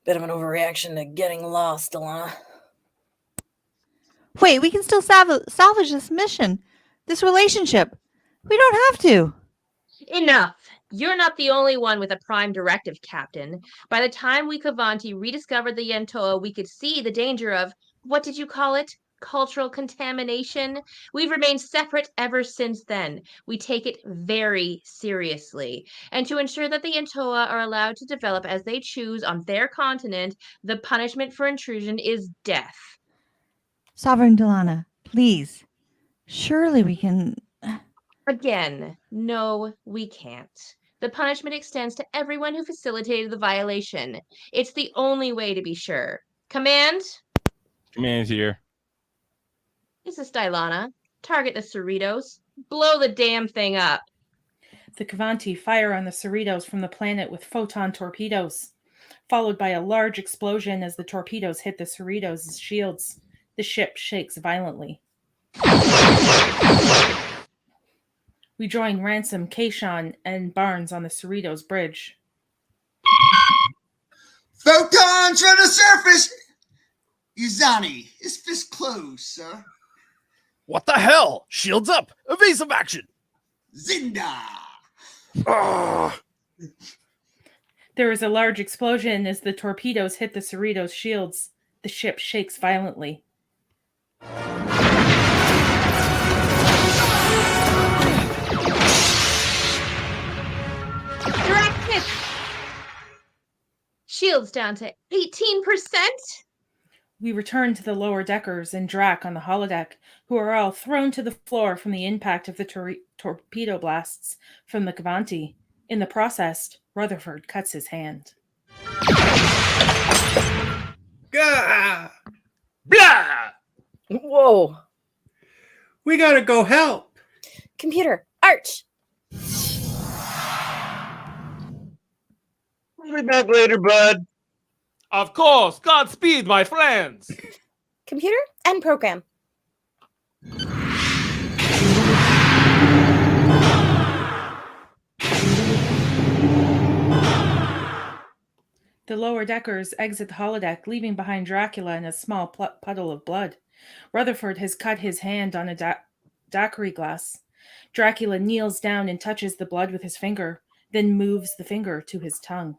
Bit of an overreaction to getting lost, Delana. Wait, we can still salvage this mission. This relationship. We don't have to. Enough. You're not the only one with a prime directive, Captain. By the time we Cavanti rediscovered the Yentoa, we could see the danger of, what did you call it? Cultural contamination. We've remained separate ever since then. We take it very seriously. And to ensure that the Yentoa are allowed to develop as they choose on their continent, the punishment for intrusion is death. Sovereign Delana, please. Surely we can... Again, no, we can't. The punishment extends to everyone who facilitated the violation. It's the only way to be sure. Command? Command here. This is Stylana. Target the Cerritos. Blow the damn thing up. The Cavanti fire on the Cerritos from the planet with photon torpedoes, followed by a large explosion as the torpedoes hit the Cerritos' shields. The ship shakes violently. We join Ransom, Kayshawn, and Barnes on the Cerritos Bridge. Photons from the surface! Uzani, his fist closed, sir. What the hell? Shields up! Evasive action! Zinda! There is a large explosion as the torpedoes hit the Cerritos shields. The ship shakes violently. Direct hit. Shields down to 18%. We return to the lower deckers and Drac on the holodeck, who are all thrown to the floor from the impact of the torpedo blasts from the Gavanti. In the process, Rutherford cuts his hand. Gah! Blah! Whoa. We gotta go help. Computer, Arch. I'll be back later, bud. Of course. Godspeed, my friends. Computer, end program. The lower deckers exit the holodeck, leaving behind Dracula in a small puddle of blood. Rutherford has cut his hand on a daiquiri glass. Dracula kneels down and touches the blood with his finger, then moves the finger to his tongue.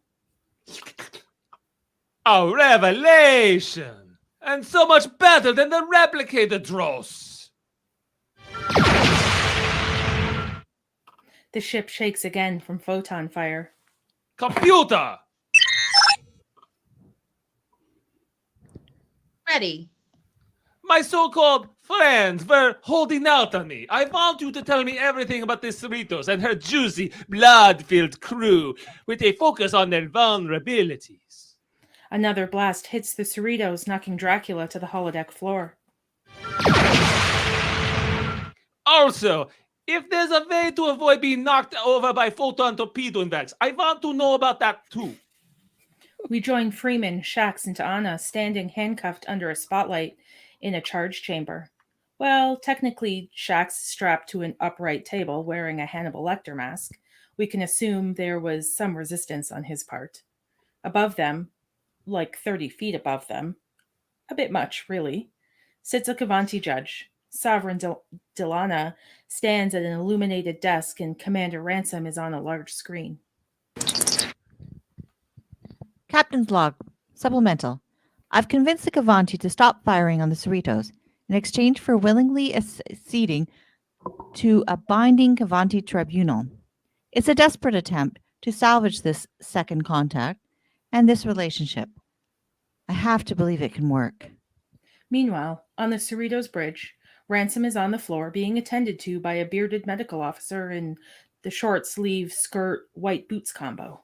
A revelation! And so much better than the replicator dross. The ship shakes again from photon fire. Computer! Ready. My so-called friends were holding out on me. I want you to tell me everything about the Cerritos and her juicy, blood-filled crew, with a focus on their vulnerabilities. Another blast hits the Cerritos, knocking Dracula to the holodeck floor. Also, if there's a way to avoid being knocked over by photon torpedo impacts, I want to know about that too. We join Freeman, Shax, and Anna standing handcuffed under a spotlight in a charge chamber. Well, technically, Shax strapped to an upright table wearing a Hannibal Lecter mask. We can assume there was some resistance on his part. Above them, like 30 feet above them, a bit much, really, sits a Gavanti judge. Sovereign Delana stands at an illuminated desk, and Commander Ransom is on a large screen. Captain's log. Supplemental. I've convinced the Gavanti to stop firing on the Cerritos in exchange for willingly acceding to a binding Gavanti tribunal. It's a desperate attempt to salvage this second contact and this relationship. I have to believe it can work. Meanwhile, on the Cerritos Bridge, Ransom is on the floor being attended to by a bearded medical officer in the short sleeve skirt white boots combo.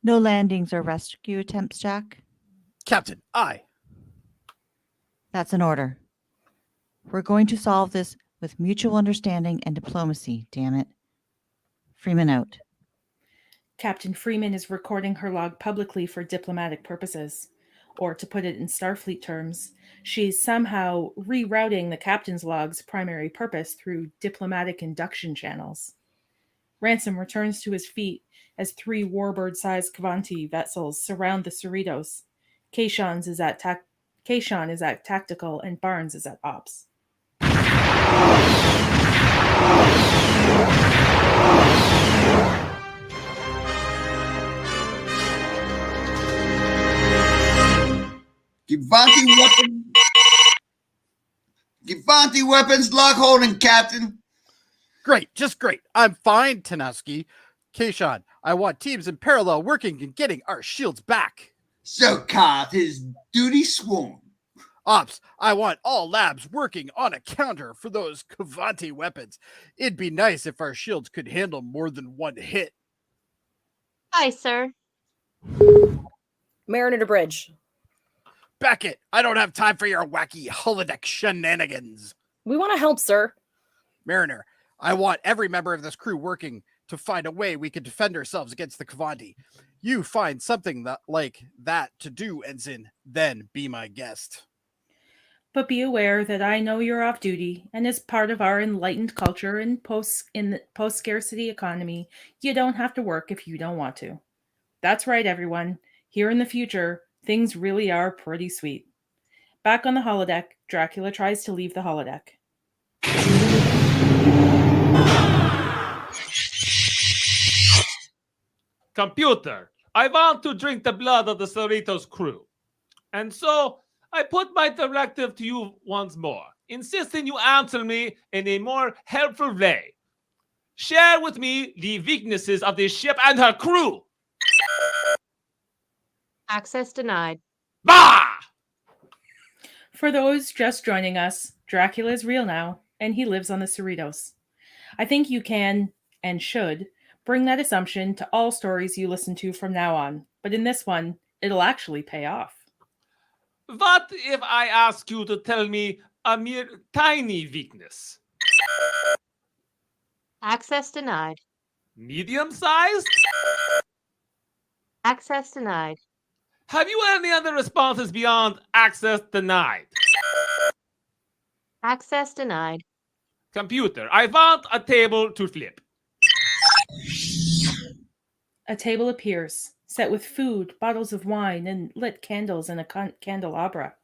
No landings or rescue attempts, Jack? Captain, aye. That's an order. We're going to solve this with mutual understanding and diplomacy, damn it. Freeman out. Captain Freeman is recording her log publicly for diplomatic purposes. Or to put it in Starfleet terms, she's somehow rerouting the captain's log's primary purpose through diplomatic induction channels. Ransom returns to his feet as 3 warbird-sized Gavanti vessels surround the Cerritos. Kayshawn is at tactical and Barnes is at ops. Gavanti weapons lock holding, Captain. Great, just great. I'm fine, Tanaski. Kayshawn, I want teams in parallel working and getting our shields back. So Koth, his duty sworn. Ops, I want all labs working on a counter for those Gavanti weapons. It'd be nice if our shields could handle more than one hit. Aye, sir. Mariner to bridge. Beckett, I don't have time for your wacky holodeck shenanigans. We want to help, sir. Mariner, I want every member of this crew working to find a way we can defend ourselves against the Gavanti. You find something like that to do, Ensign, then be my guest. But be aware that I know you're off duty, and as part of our enlightened culture and post-scarcity economy, you don't have to work if you don't want to. That's right, everyone. Here in the future, things really are pretty sweet. Back on the holodeck, Dracula tries to leave the holodeck. Computer, I want to drink the blood of the Cerritos crew. And so I put my directive to you once more, insisting you answer me in a more helpful way. Share with me the weaknesses of this ship and her crew. Access denied. Bah! For those just joining us, Dracula is real now, and he lives on the Cerritos. I think you can, and should, bring that assumption to all stories you listen to from now on, but in this one, it'll actually pay off. What if I ask you to tell me a mere tiny weakness? Access denied. Medium-sized? Access denied. Have you any other responses beyond access denied? Access denied. Computer, I want a table to flip. A table appears, set with food, bottles of wine, and lit candles in a candelabra.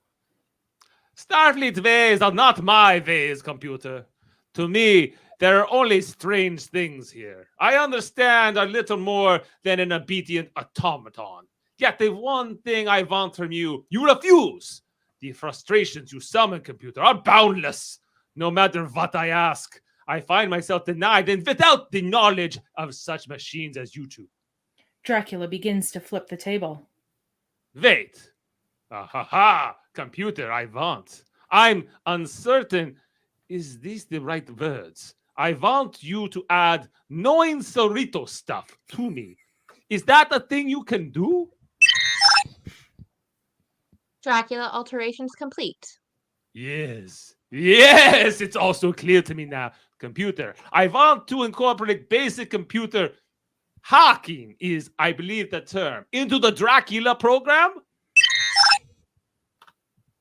Starfleet ways are not my ways, computer. To me, there are only strange things here. I understand a little more than an obedient automaton. Yet the one thing I want from you, you refuse. The frustrations you summon, computer, are boundless. No matter what I ask, I find myself denied and without the knowledge of such machines as you two. Dracula begins to flip the table. Wait. Computer, I want. I'm uncertain. Is this the right words? I want you to add knowing Cerrito stuff to me. Is that a thing you can do? Dracula alterations complete. Yes. Yes, it's also clear to me now. Computer, I want to incorporate basic computer hacking is, I believe, the term, into the Dracula program?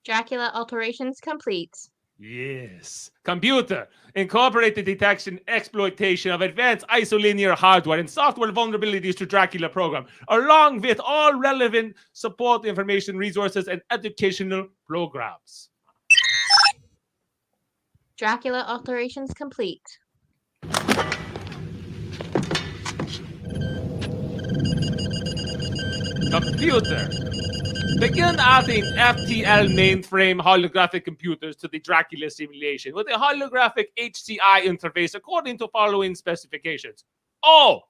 Dracula alterations complete. Yes. Computer, incorporate the detection, exploitation of advanced isolinear hardware and software vulnerabilities to Dracula program, along with all relevant support information resources and educational programs. Dracula alterations complete. Computer, begin adding FTL mainframe holographic computers to the Dracula simulation with a holographic HCI interface according to following specifications. Oh,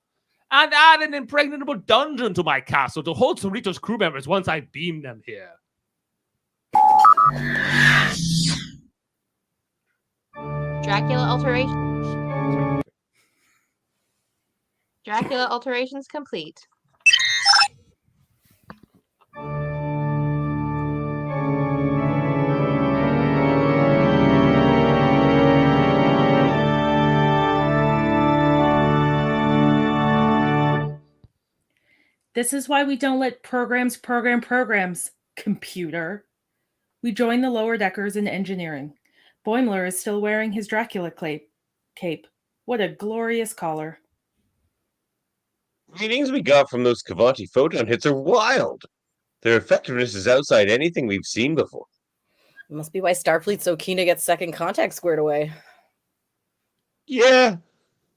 and add an impregnable dungeon to my castle to hold Cerrito's crew members once I beam them here. Dracula alterations. Dracula alterations complete. This is why we don't let programs program programs, computer. We join the lower deckers in engineering. Boimler is still wearing his Dracula cape. What a glorious collar. Readings we got from those Cavanti photon hits are wild. Their effectiveness is outside anything we've seen before. Must be why Starfleet's so keen to get second contact squared away. Yeah,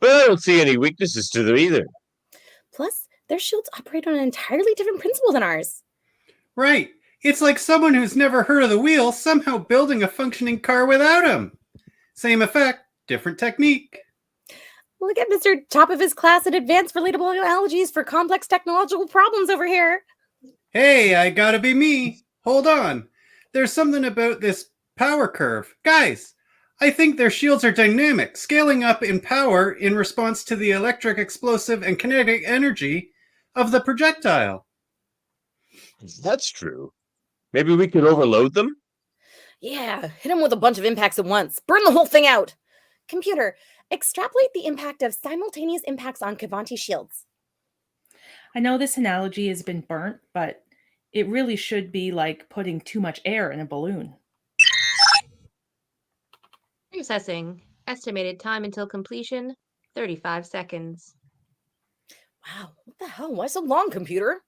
but I don't see any weaknesses to them either. Plus, their shields operate on an entirely different principle than ours. Right. It's like someone who's never heard of the wheel somehow building a functioning car without him. Same effect, different technique. Look at Mr. Top of his class at advanced relatable analogies for complex technological problems over here. Hey, I gotta be me. Hold on. There's something about this power curve. Guys, I think their shields are dynamic, scaling up in power in response to the electric, explosive, and kinetic energy of the projectile. That's true. Maybe we could overload them? Yeah, hit him with a bunch of impacts at once. Burn the whole thing out. Computer, extrapolate the impact of simultaneous impacts on Cavanti shields. I know this analogy has been burnt, but it really should be like putting too much air in a balloon. Processing. Estimated time until completion 35 seconds. Wow, what the hell? Why so long, computer?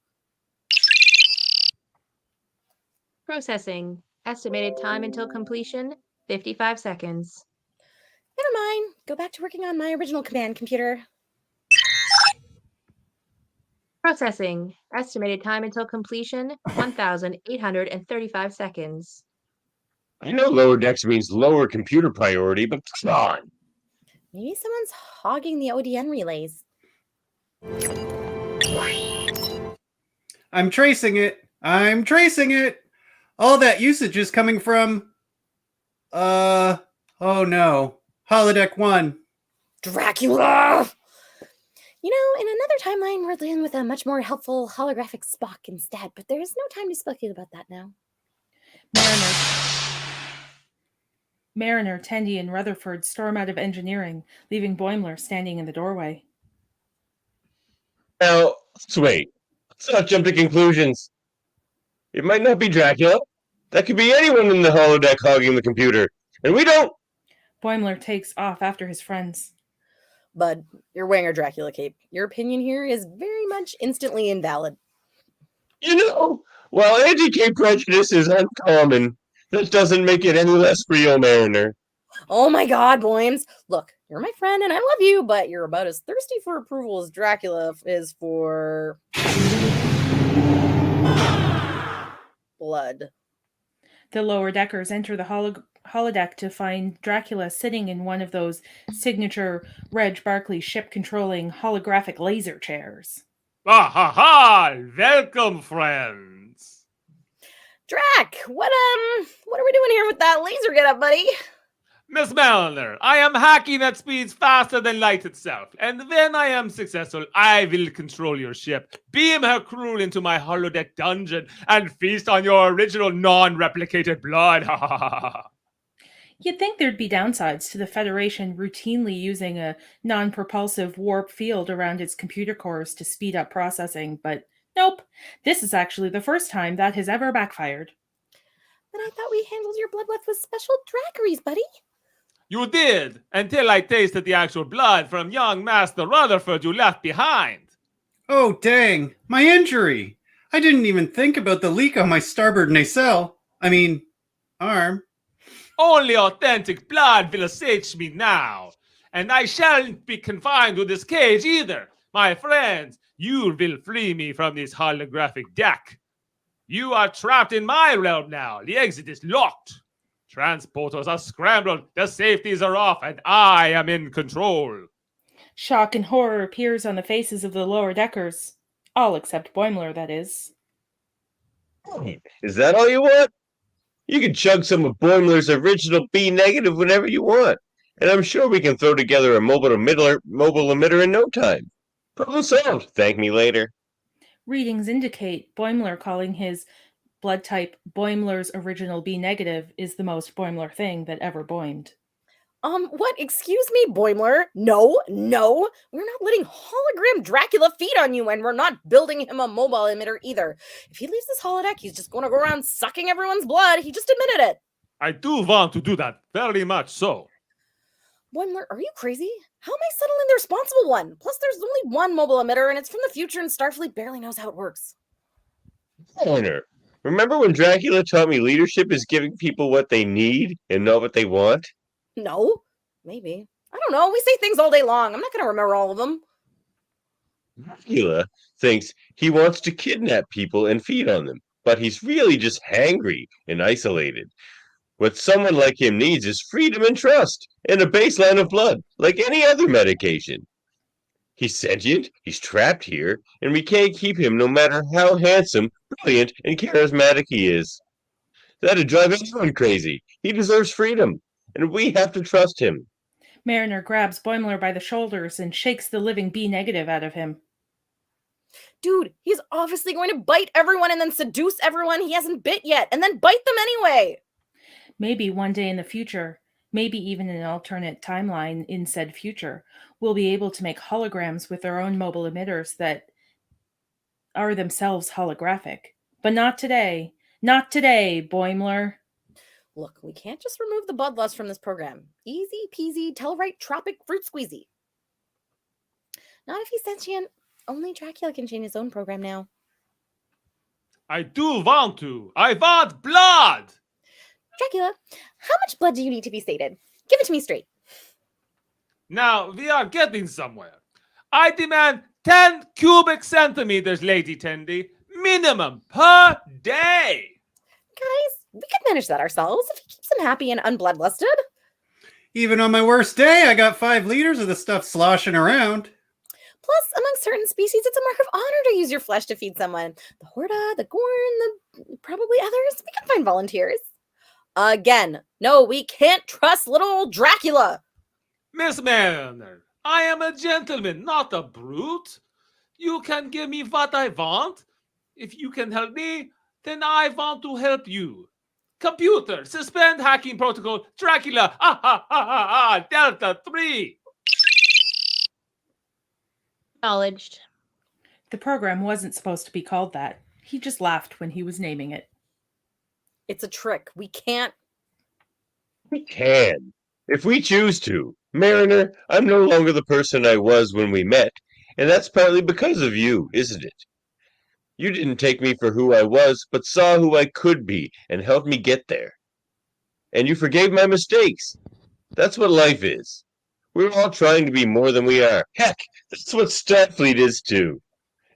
Processing. Estimated time until completion 55 seconds. Never mind. Go back to working on my original command, computer. Processing. Estimated time until completion 1,835 seconds. I know lower decks means lower computer priority, but come on. Maybe someone's hogging the ODN relays. I'm tracing it. I'm tracing it. All that usage is coming from... oh no. Holodeck 1. Dracula! You know, in another timeline, we're dealing with a much more helpful holographic Spock instead, but there is no time to speculate about that now. Mariner, Tandy, and Rutherford storm out of engineering, leaving Boimler standing in the doorway. Now, let's wait. Let's not jump to conclusions. It might not be Dracula. That could be anyone in the holodeck hogging the computer. And we don't... Boimler takes off after his friends. Bud, you're wearing a Dracula cape. Your opinion here is very much instantly invalid. You know, while anti-cape prejudice is uncommon, that doesn't make it any less real, Mariner. Oh my god, Boims. Look, you're my friend and I love you, but you're about as thirsty for approval as Dracula is for... blood. The lower deckers enter the holodeck to find Dracula sitting in one of those signature Reg Barclay ship-controlling holographic laser chairs. Ah ha ha! Welcome, friends. Drac, what are we doing here with that laser get up, buddy? Miss Mariner, I am hacking at speeds faster than light itself, and when I am successful, I will control your ship, beam her crew into my holodeck dungeon, and feast on your original non-replicated blood. Ha ha ha ha. You'd think there'd be downsides to the Federation routinely using a non-propulsive warp field around its computer cores to speed up processing, but nope. This is actually the first time that has ever backfired. But I thought we handled your bloodbath with special drackeries, buddy. You did, until I tasted the actual blood from young Master Rutherford you left behind. Oh, dang. My injury. I didn't even think about the leak on my starboard nacelle. Arm. Only authentic blood will assuage me now, and I shan't be confined to this cage either. My friends, you will free me from this holographic deck. You are trapped in my realm now. The exit is locked. Transporters are scrambled, the safeties are off, and I am in control. Shock and horror appears on the faces of the lower deckers. All except Boimler, that is. Is that all you want? You can chug some of Boimler's original B negative whenever you want, and I'm sure we can throw together a mobile emitter in no time. Problem solved. Thank me later. Readings indicate Boimler calling his blood type Boimler's original B negative is the most Boimler thing that ever boimed. What? Excuse me, Boimler? No. We're not letting hologram Dracula feed on you, and we're not building him a mobile emitter either. If he leaves this holodeck, he's just going to go around sucking everyone's blood. He just admitted it. I do want to do that, very much so. Boimler, are you crazy? How am I settling the responsible one? Plus, there's only one mobile emitter, and it's from the future, and Starfleet barely knows how it works. Mariner, remember when Dracula taught me leadership is giving people what they need and not what they want? No, maybe. I don't know. We say things all day long. I'm not going to remember all of them. Dracula thinks he wants to kidnap people and feed on them, but he's really just hangry and isolated. What someone like him needs is freedom and trust, and a baseline of blood, like any other medication. He's sentient, he's trapped here, and we can't keep him no matter how handsome, brilliant, and charismatic he is. That'd drive anyone crazy. He deserves freedom, and we have to trust him. Mariner grabs Boimler by the shoulders and shakes the living B negative out of him. Dude, he's obviously going to bite everyone and then seduce everyone he hasn't bit yet, and then bite them anyway. Maybe one day in the future, maybe even in an alternate timeline in said future, we'll be able to make holograms with their own mobile emitters that are themselves holographic. But not today. Not today, Boimler. Look, we can't just remove the bloodlust from this program. Easy peasy, Tellurite tropic fruit squeezy. Not if he's sentient. Only Dracula can change his own program now. I do want to. I want blood. Dracula, how much blood do you need to be sated? Give it to me straight. Now we are getting somewhere. I demand 10 cubic centimeters, Lady Tendy, minimum per day. Guys, we could manage that ourselves if he keeps him happy and unbloodlusted. Even on my worst day, I got 5 liters of the stuff sloshing around. Plus, among certain species, it's a mark of honor to use your flesh to feed someone. The Horda, the Gorn, the probably others. We can find volunteers. Again, no, we can't trust little old Dracula. Miss Mariner, I am a gentleman, not a brute. You can give me what I want. If you can help me, then I want to help you. Computer, suspend hacking protocol, Dracula, Delta 3. Acknowledged. The program wasn't supposed to be called that. He just laughed when he was naming it. It's a trick. We can't. We can, if we choose to. Mariner, I'm no longer the person I was when we met, and that's partly because of you, isn't it? You didn't take me for who I was, but saw who I could be and helped me get there. And you forgave my mistakes. That's what life is. We're all trying to be more than we are. Heck, that's what Starfleet is too.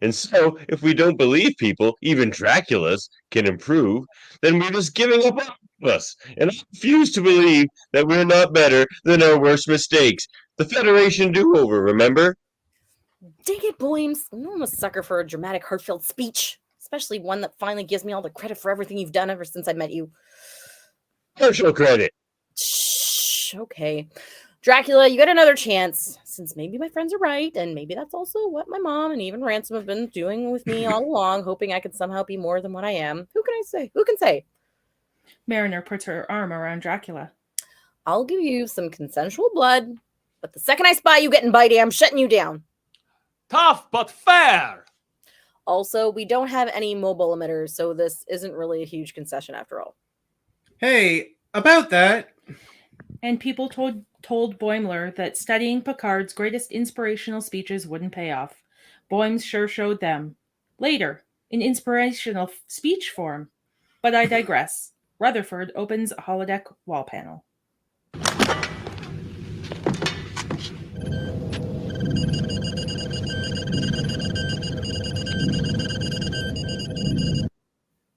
And so, if we don't believe people, even Dracula's, can improve, then we're just giving up on us. And I refuse to believe that we're not better than our worst mistakes. The Federation do-over, remember? Dang it, Boymes. I'm a sucker for a dramatic, heartfelt speech. Especially one that finally gives me all the credit for everything you've done ever since I met you. Partial credit. Shh, okay. Dracula, you get another chance, since maybe my friends are right, and maybe that's also what my mom and even Ransom have been doing with me all along, hoping I could somehow be more than what I am. Who can I say? Who can say? Mariner puts her arm around Dracula. I'll give you some consensual blood, but the second I spy you getting bitey, I'm shutting you down. Tough but fair. Also, we don't have any mobile emitters, so this isn't really a huge concession after all. Hey, about that. And people told Boimler that studying Picard's greatest inspirational speeches wouldn't pay off. Boimes sure showed them. Later, in inspirational speech form. But I digress. Rutherford opens a holodeck wall panel.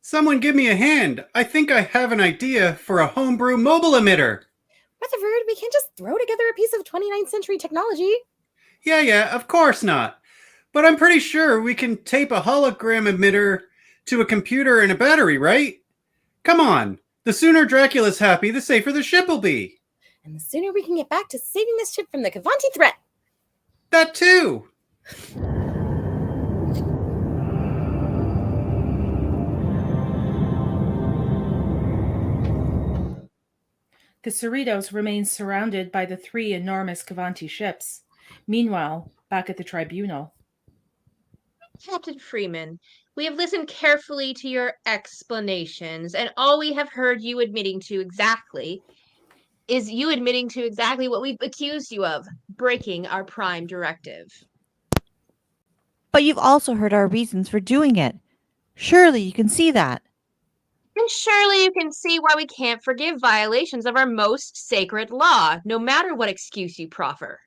Someone give me a hand. I think I have an idea for a homebrew mobile emitter. Rutherford, we can't just throw together a piece of 29th century technology. Yeah, of course not. But I'm pretty sure we can tape a hologram emitter to a computer and a battery, right? Come on. The sooner Dracula's happy, the safer the ship will be. And the sooner we can get back to saving this ship from the Cavanti threat. That too. The Cerritos remain surrounded by the 3 enormous Cavanti ships. Meanwhile, back at the tribunal. Captain Freeman, we have listened carefully to your explanations, and all we have heard you admitting to exactly what we've accused you of, breaking our prime directive. But you've also heard our reasons for doing it. Surely you can see that. And surely you can see why we can't forgive violations of our most sacred law, no matter what excuse you proffer.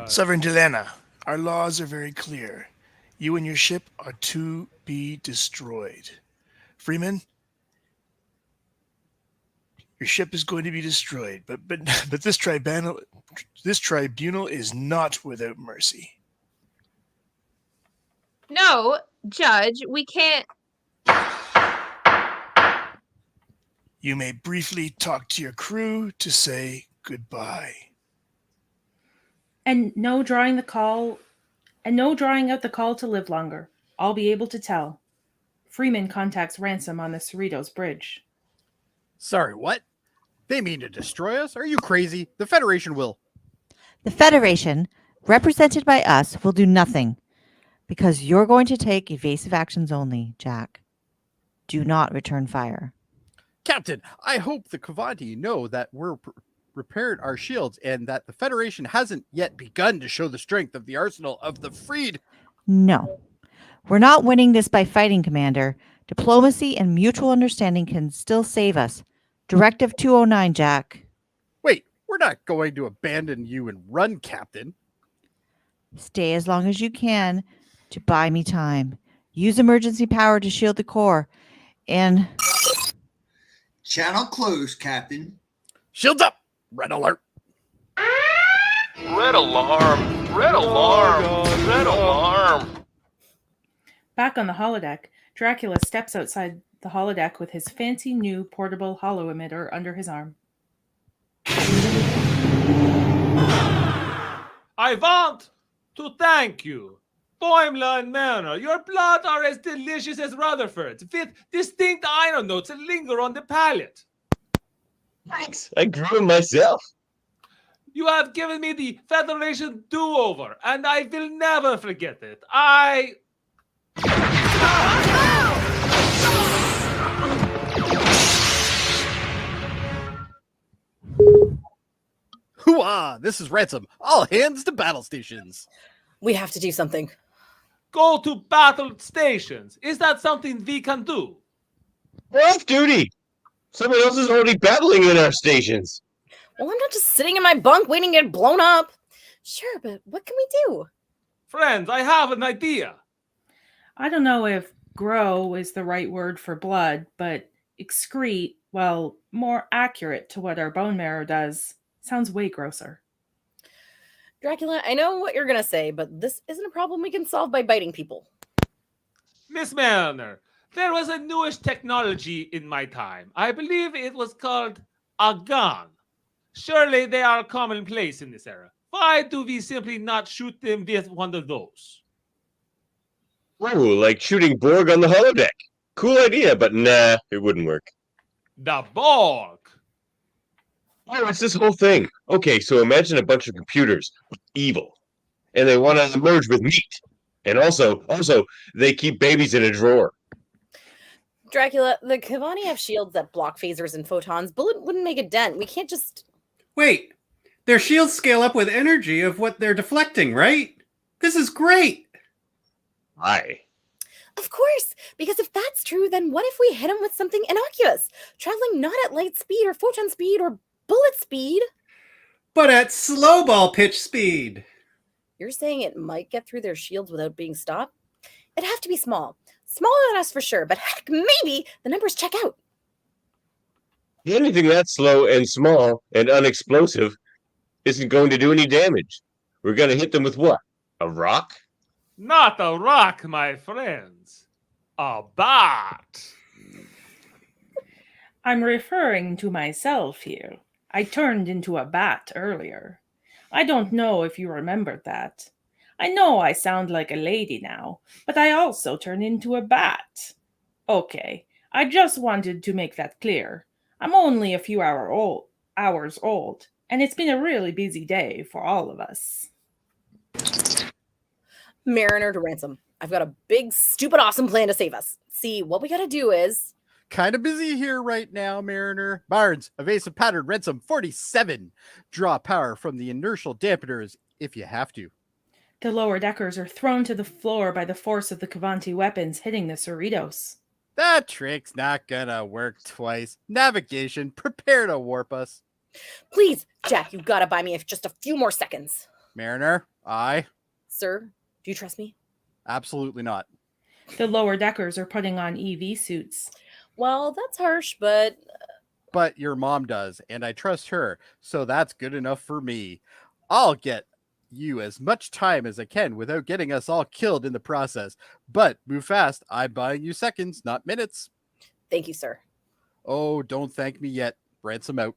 Sovereign Delana, our laws are very clear. You and your ship are to be destroyed. Freeman, your ship is going to be destroyed, but this tribunal is not without mercy. No, Judge, we can't. You may briefly talk to your crew to say goodbye. And no drawing out the call to live longer. I'll be able to tell. Freeman contacts Ransom on the Cerritos Bridge. Sorry, what? They mean to destroy us? Are you crazy? The Federation will. The Federation, represented by us, will do nothing. Because you're going to take evasive actions only, Jack. Do not return fire. Captain, I hope the Kavanti know that we're repaired our shields and that the Federation hasn't yet begun to show the strength of the arsenal of the freed. No. We're not winning this by fighting, Commander. Diplomacy and mutual understanding can still save us. Directive 209, Jack. Wait, we're not going to abandon you and run, Captain. Stay as long as you can to buy me time. Use emergency power to shield the core. And... Channel closed, Captain. Shields up! Red alert! Red alarm! Red alarm! Red alarm! Back on the holodeck, Dracula steps outside the holodeck with his fancy new portable holo emitter under his arm. I want to thank you. Boimler and Mariner, your blood are as delicious as Rutherford's, with distinct iron notes that linger on the palate. Thanks. I grew them myself. You have given me the Federation do-over, and I will never forget it. Hoo-ah! This is Ransom. All hands to battle stations. We have to do something. Go to battle stations. Is that something we can do? We're off duty. Someone else is already battling in our stations. Well, I'm not just sitting in my bunk waiting to get blown up. Sure, but what can we do? Friends, I have an idea. I don't know if grow is the right word for blood, but excrete, well, more accurate to what our bone marrow does, sounds way grosser. Dracula, I know what you're going to say, but this isn't a problem we can solve by biting people. Miss Mariner, there was a newish technology in my time. I believe it was called a gun. Surely they are commonplace in this era. Why do we simply not shoot them with one of those? Ooh, like shooting Borg on the holodeck. Cool idea, but nah, it wouldn't work. The Borg! Oh, it's this whole thing. Okay, so imagine a bunch of computers, evil, and they want to merge with meat. And also, they keep babies in a drawer. Dracula, the Kavani have shields that block phasers and photons. Bullet wouldn't make a dent. We can't just... Wait, their shields scale up with energy of what they're deflecting, right? This is great. Why? Of course, because if that's true, then what if we hit them with something innocuous, traveling not at light speed or photon speed or bullet speed? But at slow ball pitch speed. You're saying it might get through their shields without being stopped? It'd have to be small. Smaller than us for sure, but heck, maybe the numbers check out. Anything that slow and small and unexplosive isn't going to do any damage. We're going to hit them with what? A rock? Not a rock, my friends. A bat. I'm referring to myself here. I turned into a bat earlier. I don't know if you remembered that. I know I sound like a lady now, but I also turned into a bat. Okay, I just wanted to make that clear. I'm only a few hours old, and it's been a really busy day for all of us. Mariner to Ransom. I've got a big, stupid, awesome plan to save us. See, what we gotta do is... Kind of busy here right now, Mariner. Barnes, evasive pattern, Ransom 47. Draw power from the inertial dampeners if you have to. The lower deckers are thrown to the floor by the force of the Kavanti weapons hitting the Cerritos. That trick's not gonna work twice. Navigation, prepare to warp us. Please, Jack, you gotta buy me just a few more seconds. Mariner, aye. Sir, do you trust me? Absolutely not. The lower deckers are putting on EV suits. Well, that's harsh, but... But your mom does, and I trust her, so that's good enough for me. I'll get you as much time as I can without getting us all killed in the process. But move fast. I'm buying you seconds, not minutes. Thank you, sir. Oh, don't thank me yet. Ransom out.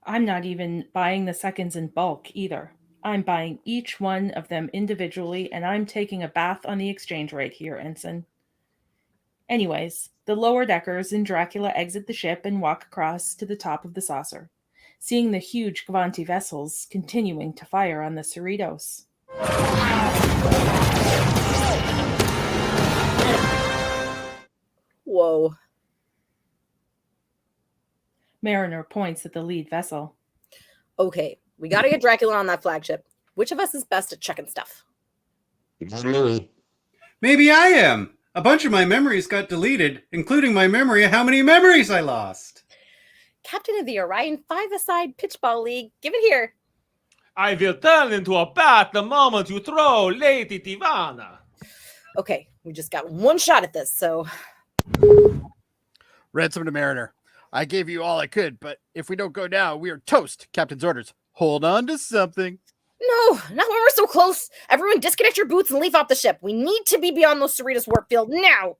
I'm not even buying the seconds in bulk either. I'm buying each one of them individually, and I'm taking a bath on the exchange right here, Ensign. Anyways, the lower deckers and Dracula exit the ship and walk across to the top of the saucer, seeing the huge Kavanti vessels continuing to fire on the Cerritos. Whoa. Mariner points at the lead vessel. Okay, we gotta get Dracula on that flagship. Which of us is best at checking stuff? Maybe I am. A bunch of my memories got deleted, including my memory of how many memories I lost. Captain of the Orion 5-a-side Pitchball League. Give it here. I will turn into a bat the moment you throw Lady Tivana. Okay, we just got one shot at this, so... Ransom to Mariner. I gave you all I could, but if we don't go now, we are toast. Captain's orders. Hold on to something. No, not when we're so close. Everyone disconnect your boots and leave off the ship. We need to be beyond those Cerritos warp field now.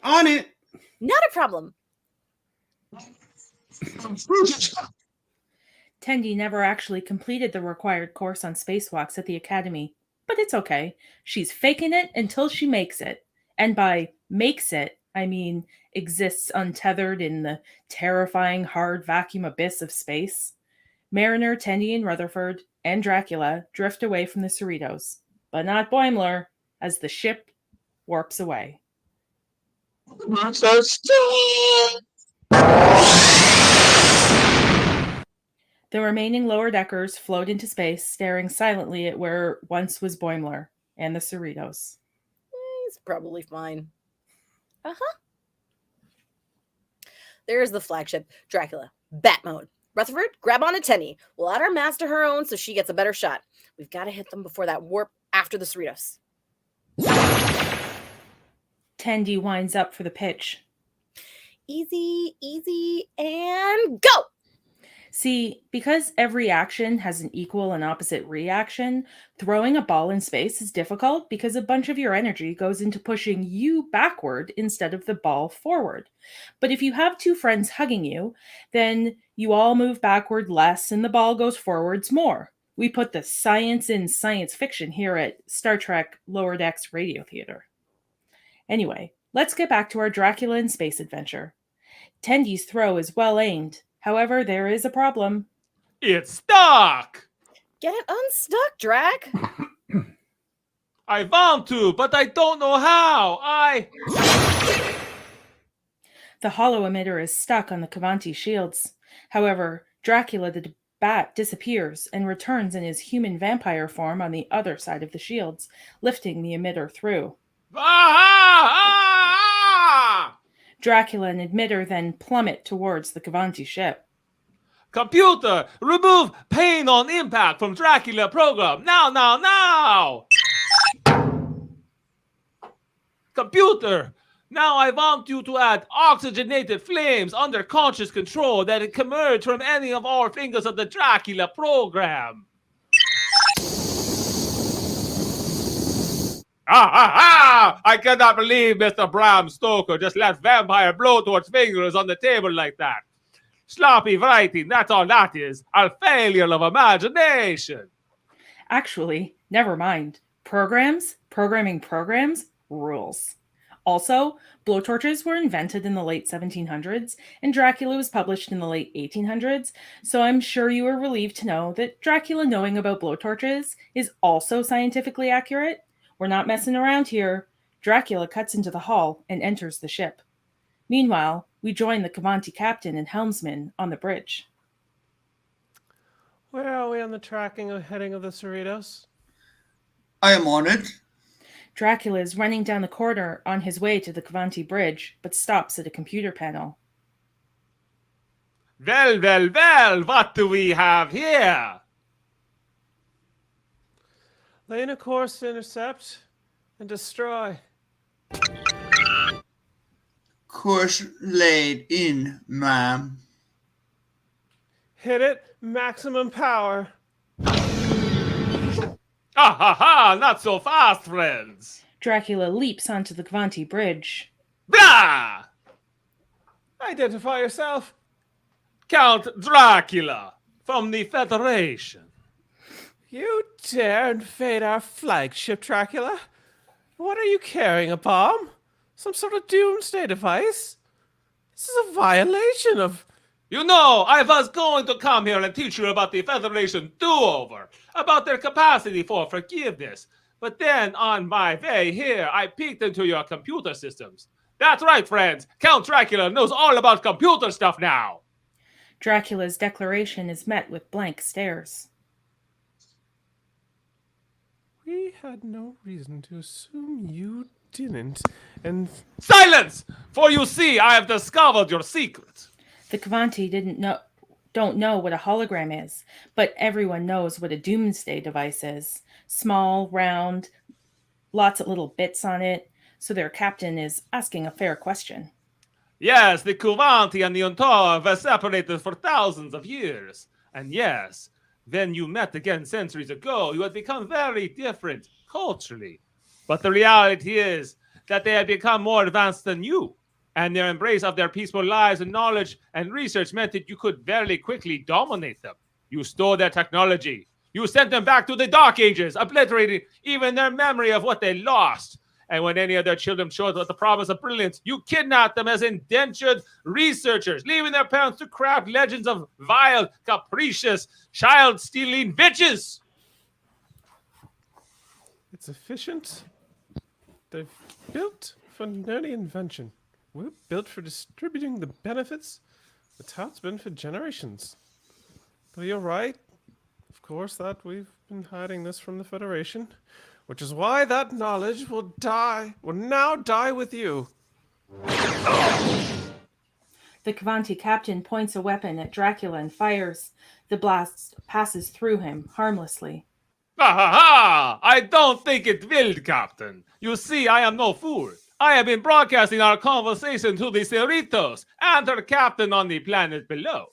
On it. Not a problem. Tendi never actually completed the required course on spacewalks at the Academy, but it's okay. She's faking it until she makes it. And by makes it, I mean exists untethered in the terrifying hard vacuum abyss of space. Mariner, Tendi, and Rutherford, and Dracula drift away from the Cerritos, but not Boimler, as the ship warps away. The remaining lower deckers float into space, staring silently at where once was Boimler and the Cerritos. He's probably fine. Uh-huh. There's the flagship, Dracula. Bat mode. Rutherford, grab on to Tendi. We'll add our mass to her own so she gets a better shot. We've got to hit them before that warp after the Cerritos. Tendi winds up for the pitch. Easy, easy, and go! See, because every action has an equal and opposite reaction, throwing a ball in space is difficult because a bunch of your energy goes into pushing you backward instead of the ball forward. But if you have two friends hugging you, then you all move backward less and the ball goes forwards more. We put the science in science fiction here at Star Trek Lower Decks Radio Theater. Anyway, let's get back to our Dracula in space adventure. Tendi's throw is well aimed. However, there is a problem. It's stuck! Get it unstuck, Drac. I want to, but I don't know how. The holo emitter is stuck on the Cavanti shields. However, Dracula the bat disappears and returns in his human vampire form on the other side of the shields, lifting the emitter through. Dracula and emitter then plummet towards the Cavanti ship. Computer, remove pain on impact from Dracula program. Now! Computer, now I want you to add oxygenated flames under conscious control that can emerge from any of our fingers of the Dracula program. I cannot believe Mr. Bram Stoker just let vampire blowtorch fingers on the table like that. Sloppy writing, that's all that is. A failure of imagination. Actually, never mind. Programming programs, rules. Also, blowtorches were invented in the late 1700s, and Dracula was published in the late 1800s, so I'm sure you are relieved to know that Dracula knowing about blowtorches is also scientifically accurate. We're not messing around here. Dracula cuts into the hull and enters the ship. Meanwhile, we join the Cavanti captain and helmsman on the bridge. Where are we on the tracking of heading of the Cerritos? I am on it. Dracula is running down the corridor on his way to the Cavanti bridge, but stops at a computer panel. Well, what do we have here? Laying a course to intercept and destroy. Course laid in, ma'am. Hit it, maximum power. Not so fast, friends. Dracula leaps onto the Cavanti bridge. Blah! Identify yourself. Count Dracula from the Federation. You dare invade our flagship, Dracula? What are you carrying, a bomb? Some sort of doomsday device? This is a violation of... You know, I was going to come here and teach you about the Federation do-over, about their capacity for forgiveness. But then on my way here, I peeked into your computer systems. That's right, friends. Count Dracula knows all about computer stuff now. Dracula's declaration is met with blank stares. We had no reason to assume you didn't, and... Silence! For you see, I have discovered your secret. The Cavanti don't know what a hologram is, but everyone knows what a doomsday device is. Small, round, lots of little bits on it, so their captain is asking a fair question. Yes, the Cavanti and the Untoa were separated for thousands of years. And yes, when you met again centuries ago, you had become very different culturally. But the reality is that they had become more advanced than you, and their embrace of their peaceful lives and knowledge and research meant that you could very quickly dominate them. You stole their technology. You sent them back to the Dark Ages, obliterating even their memory of what they lost. And when any of their children showed the promise of brilliance, you kidnapped them as indentured researchers, leaving their parents to craft legends of vile, capricious, child-stealing bitches. It's efficient. They've built for nerdy invention. We're built for distributing the benefits. That's how it's been for generations. But you're right, of course, that we've been hiding this from the Federation, which is why that knowledge will now die with you. The Cavanti captain points a weapon at Dracula and fires. The blast passes through him harmlessly. Ha ha ha! I don't think it will, Captain. You see, I am no fool. I have been broadcasting our conversation to the Cerritos and their captain on the planet below.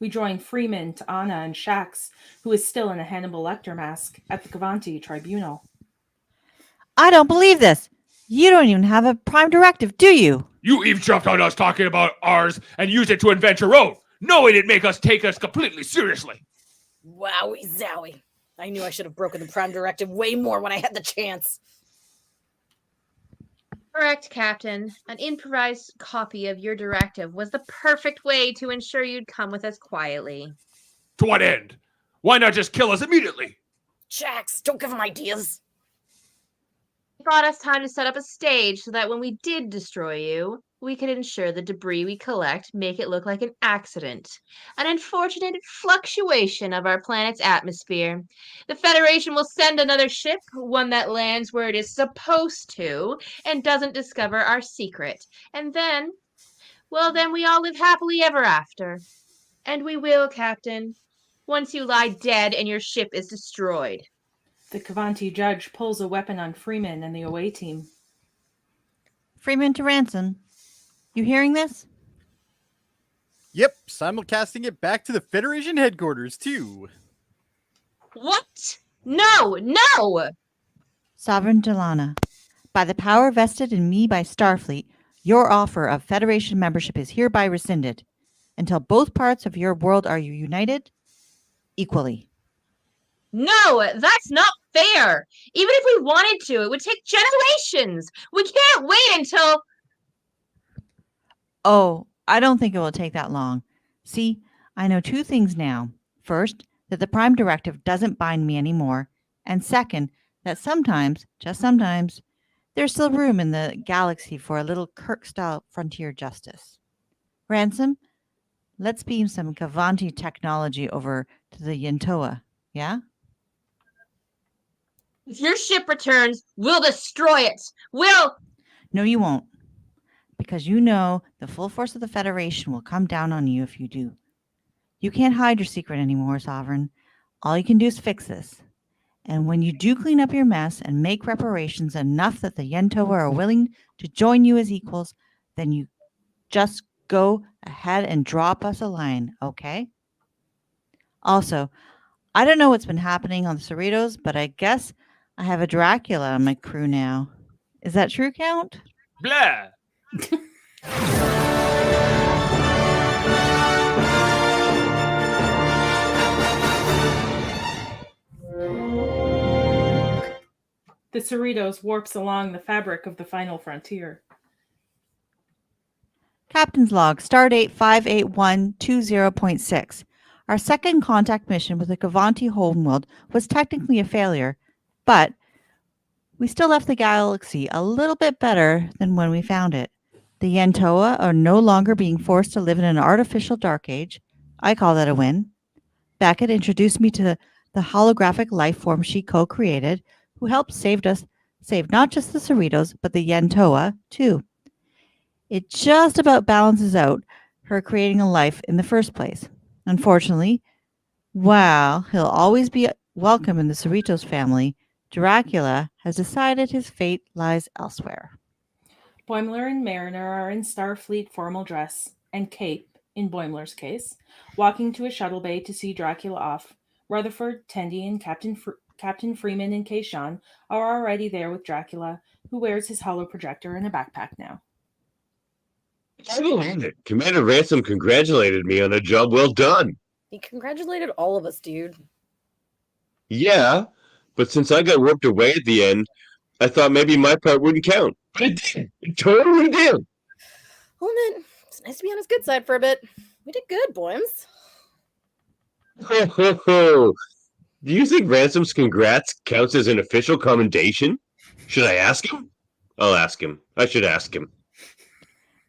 We join Freeman, Anna, and Shax, who is still in a Hannibal Lecter mask, at the Cavanti tribunal. I don't believe this. You don't even have a prime directive, do you? You eavesdropped on us talking about ours and used it to invent your own, knowing it'd make us take us completely seriously. Wowie zowie. I knew I should have broken the prime directive way more when I had the chance. Correct, Captain. An improvised copy of your directive was the perfect way to ensure you'd come with us quietly. To what end? Why not just kill us immediately? Jax, don't give him ideas. It bought us time to set up a stage so that when we did destroy you, we could ensure the debris we collect make it look like an accident, an unfortunate fluctuation of our planet's atmosphere. The Federation will send another ship, one that lands where it is supposed to, and doesn't discover our secret. And then, well, then we all live happily ever after. And we will, Captain, once you lie dead and your ship is destroyed. The Cavanti judge pulls a weapon on Freeman and the away team. Freeman to Ransom. You hearing this? Yep, simulcasting it back to the Federation headquarters, too. What? No, no! Sovereign Delana, by the power vested in me by Starfleet, your offer of Federation membership is hereby rescinded until both parts of your world are united equally. No, that's not fair. Even if we wanted to, it would take generations. We can't wait until... Oh, I don't think it will take that long. See, I know two things now. First, that the Prime Directive doesn't bind me anymore. And second, that sometimes, just sometimes, there's still room in the galaxy for a little Kirk-style frontier justice. Ransom, let's beam some Cavanti technology over to the Yentoa, yeah? If your ship returns, we'll destroy it. We'll... No, you won't. Because you know the full force of the Federation will come down on you if you do. You can't hide your secret anymore, Sovereign. All you can do is fix this. And when you do clean up your mess and make reparations enough that the Yentoa are willing to join you as equals, then you just go ahead and drop us a line, okay? Also, I don't know what's been happening on the Cerritos, but I guess I have a Dracula on my crew now. Is that true, Count? Blah! The Cerritos warps along the fabric of the final frontier. Captain's log, stardate 58120.6. Our second contact mission with the Cavanti homeworld was technically a failure, but We still left the galaxy a little bit better than when we found it. The Yentoa are no longer being forced to live in an artificial dark age. I call that a win. Beckett introduced me to the holographic life form she co-created, who helped save not just the Cerritos, but the Yentoa, too. It just about balances out her creating a life in the first place. Unfortunately, while he'll always be welcome in the Cerritos family, Dracula has decided his fate lies elsewhere. Boimler and Mariner are in Starfleet formal dress and cape, in Boimler's case, walking to a shuttle bay to see Dracula off. Rutherford, Tendi, and Captain Freeman and Kayshawn are already there with Dracula, who wears his holo projector in a backpack now. I believe it. Commander Ransom congratulated me on a job well done. He congratulated all of us, dude. Yeah, but since I got ripped away at the end, I thought maybe my part wouldn't count. But it did. It totally did. Well, then, it's nice to be on his good side for a bit. We did good, Boims. Ho, ho, ho. Do you think Ransom's congrats counts as an official commendation? Should I ask him? I'll ask him. I should ask him.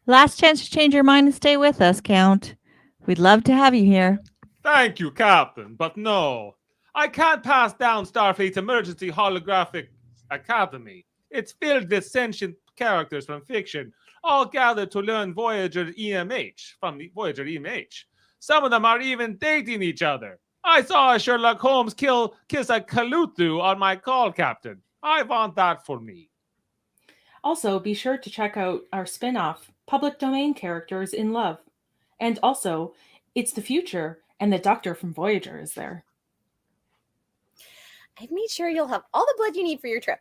Last chance to change your mind and stay with us, Count. We'd love to have you here. Thank you, Captain, but no. I can't pass down Starfleet's emergency holographic academy. It's filled with sentient characters from fiction, all gathered to learn Voyager EMH from the Voyager EMH. Some of them are even dating each other. I saw a Sherlock Holmes kiss a Kaluthu on my call, Captain. I want that for me. Also, be sure to check out our spin-off, Public Domain Characters in Love. And also, it's the future, and the Doctor from Voyager is there. I've made sure you'll have all the blood you need for your trip.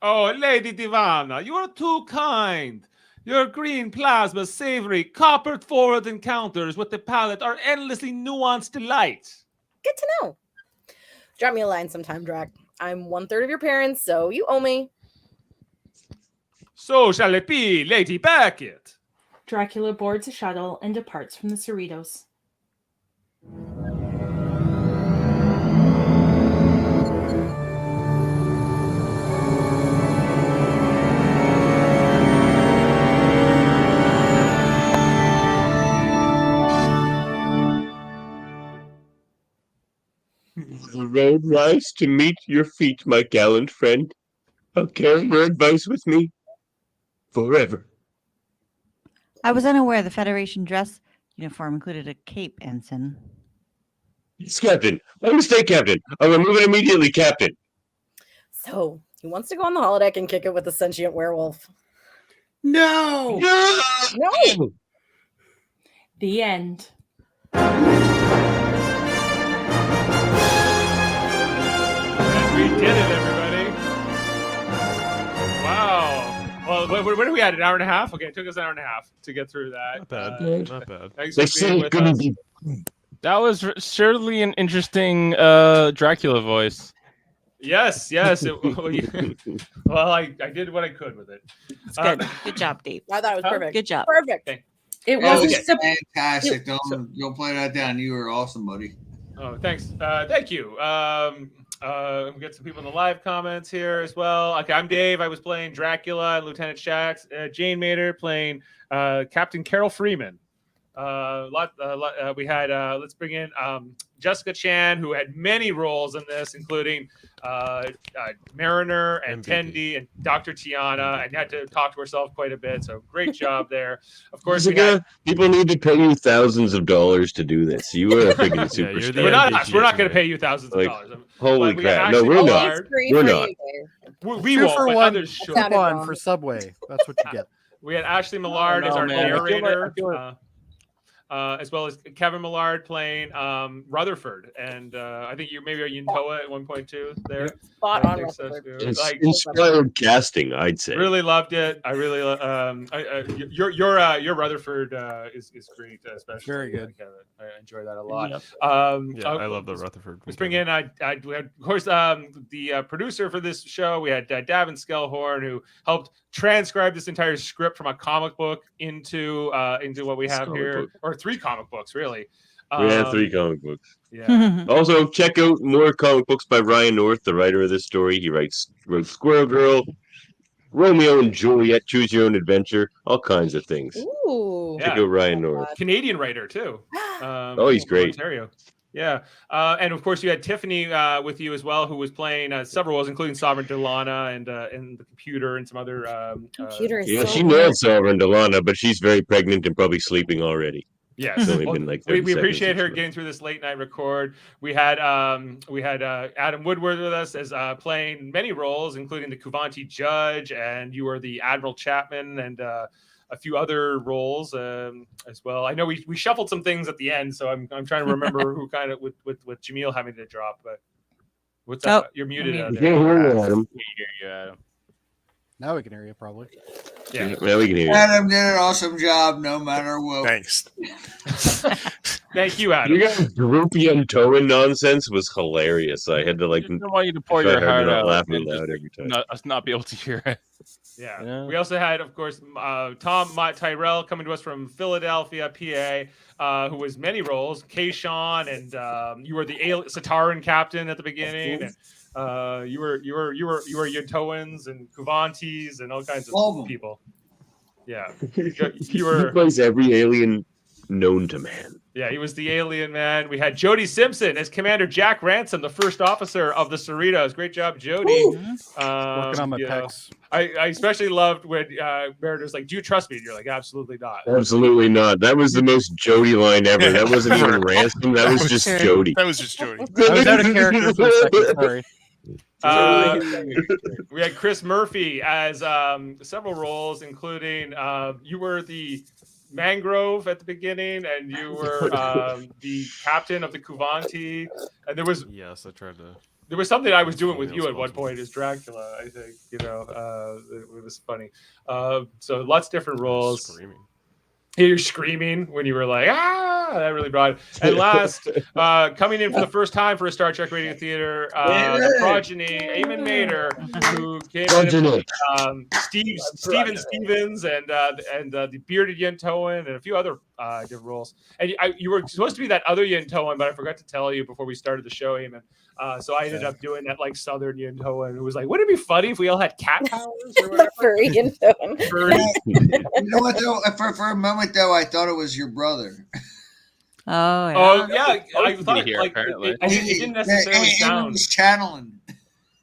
Oh, Lady Divana, you are too kind. Your green plasma savory, copper-forward encounters with the palette are endlessly nuanced delight. Good to know. Drop me a line sometime, Drac. I'm 1/3 of your parents, so you owe me. So shall it be, Lady Beckett. Dracula boards a shuttle and departs from the Cerritos. The road rise to meet your feet, my gallant friend. I'll carry your advice with me forever. I was unaware the Federation dress uniform included a cape, Ensign. Yes, Captain. My mistake, Captain. I'll remove it immediately, Captain. So, he wants to go on the holodeck and kick it with a sentient werewolf. No! No! The end. We did it, everybody. Wow. Well, where are we at? An hour and a half? Okay, it took us an hour and a half to get through that. Not bad. Not bad. Thanks for being with us. That was surely an interesting Dracula voice. Yes. Well, I did what I could with it. It's good. Good job, Dave. I thought it was perfect. Good job. Perfect. Okay. It That wasn't was fantastic. Don't play that down. You were awesome, buddy. Oh, thanks. Thank you. We get some people in the live comments here as well. Okay, I'm Dave. I was playing Dracula and Lieutenant Shax. Jane Mater playing Captain Carol Freeman. We had let's bring in Jessica Chan, who had many roles in this, including Mariner and Tendi and Dr. Tiana, and had to talk to herself quite a bit. So great job there. Of course, people need to pay you thousands of dollars to do this. You are a freaking superstar. We're not us. We're not going to pay you thousands of dollars. Holy crap! No, we're not. We're not. We Two won't. for But one. others should. Coupon for Subway. That's what you get. We had Ashley Millard as our narrator. As well as Kevin Millard playing Rutherford, and I think you maybe are Yuntoa at 1.2 there. Spot on. Inspired casting, I'd say. Really loved it. I really your Rutherford is great, especially. Very good. I enjoy that a lot. Yep. I love the Rutherford. Let's bring in we had, of course, the producer for this show. We had Davin Skellhorn, who helped transcribe this entire script from a comic book into what we have here, or 3 comic books, really. We have 3 comic books. Yeah. Also, check out more comic books by Ryan North, the writer of this story. He wrote Squirrel Girl, Romeo and Juliet, Choose Your Own Adventure, all kinds of things. Ooh. Check out Ryan North. Canadian writer too. Oh, he's from great. Ontario. Yeah. And of course, you had Tiffany with you as well, who was playing several roles, including Sovereign Delana and the computer and some other. Computer is Yeah, so she weird. nailed Sovereign Delana, but she's very pregnant and probably sleeping already. Yes, It's only well, been like we 30 appreciate seconds her or so. getting through this late night record. We had Adam Woodward with us as playing many roles, including the Kuvanti Judge, and you were the Admiral Chapman, and a few other roles as well. I know we shuffled some things at the end, so I'm trying to remember who kind of with Jamil having to drop. But what's up? You're muted. You can't hear you, Adam. Now we can hear you, probably. Yeah, now we can hear you. Adam did an awesome job, no matter what. Thanks. Thank you, Adam. You guys' droopy and towing nonsense was hilarious. I had to like. I don't want you to pour try your hard heart to not out laugh and loud just every time. not be able to hear it. Yeah. Yeah. We also had, of course, Tom Tyrell coming to us from Philadelphia, PA, who was many roles. Kayshawn, and you were the Sataran captain at the beginning. And, you were Yotoans and Kuvantis and all kinds of people. Yeah. You were. He plays every alien known to man. Yeah, he was the alien man. We had Jody Simpson as Commander Jack Ransom, the first officer of the Cerritos. Great job, Jody. Working on my pecs. I especially loved when Meritor's like, "Do you trust me?" And you're like, "Absolutely not." Absolutely not. That was the most Jody line ever. That wasn't even Ransom. That was just Jody. That was just Jody. I was out of character for a second. Sorry. We had Chris Murphy as several roles, including you were the Mangrove at the beginning, and you were the captain of the Kuvanti, and there was I tried to. There was something I was doing with you at one point as Dracula. I think it was funny. So lots of different roles. Screaming. You're screaming when you were like, "Ah!" That really brought it. And last, coming in for the first time for a Star Trek Radio Theater, the progeny, Eamon Mater, who came in, Steven Stevens, and the bearded Yentoan, and a few other different roles. And you were supposed to be that other Yentoan, but I forgot to tell you before we started the show, Eamon. So I ended up doing that like Southern Yentoan, who was like, "Wouldn't it be funny if we all had cat powers?" Or whatever? Furry Yentoan. You know what though? For a moment though, I thought it was your brother. Oh yeah. Oh yeah, I thought here, like apparently. it didn't necessarily He sound. was channeling.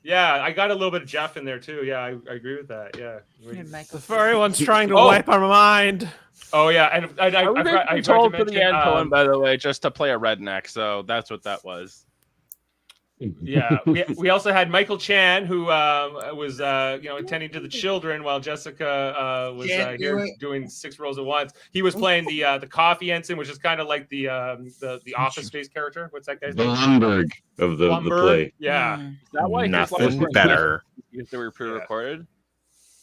Yeah, I got a little bit of Jeff in there too. Yeah, I agree with that. Yeah. The furry one's trying to wipe our mind. Oh yeah, and I was I told forgot for to the mention, Antoine, by the way, just to play a redneck. So that's what that was. Yeah, we also had Michael Chan, who was attending to the children while Jessica was here doing 6 roles at once. He was playing the coffee ensign, which is kind of like the Office Space character. What's that guy's name? Blumberg of the play. Yeah, Is that why Nothing better. Because they were pre-recorded.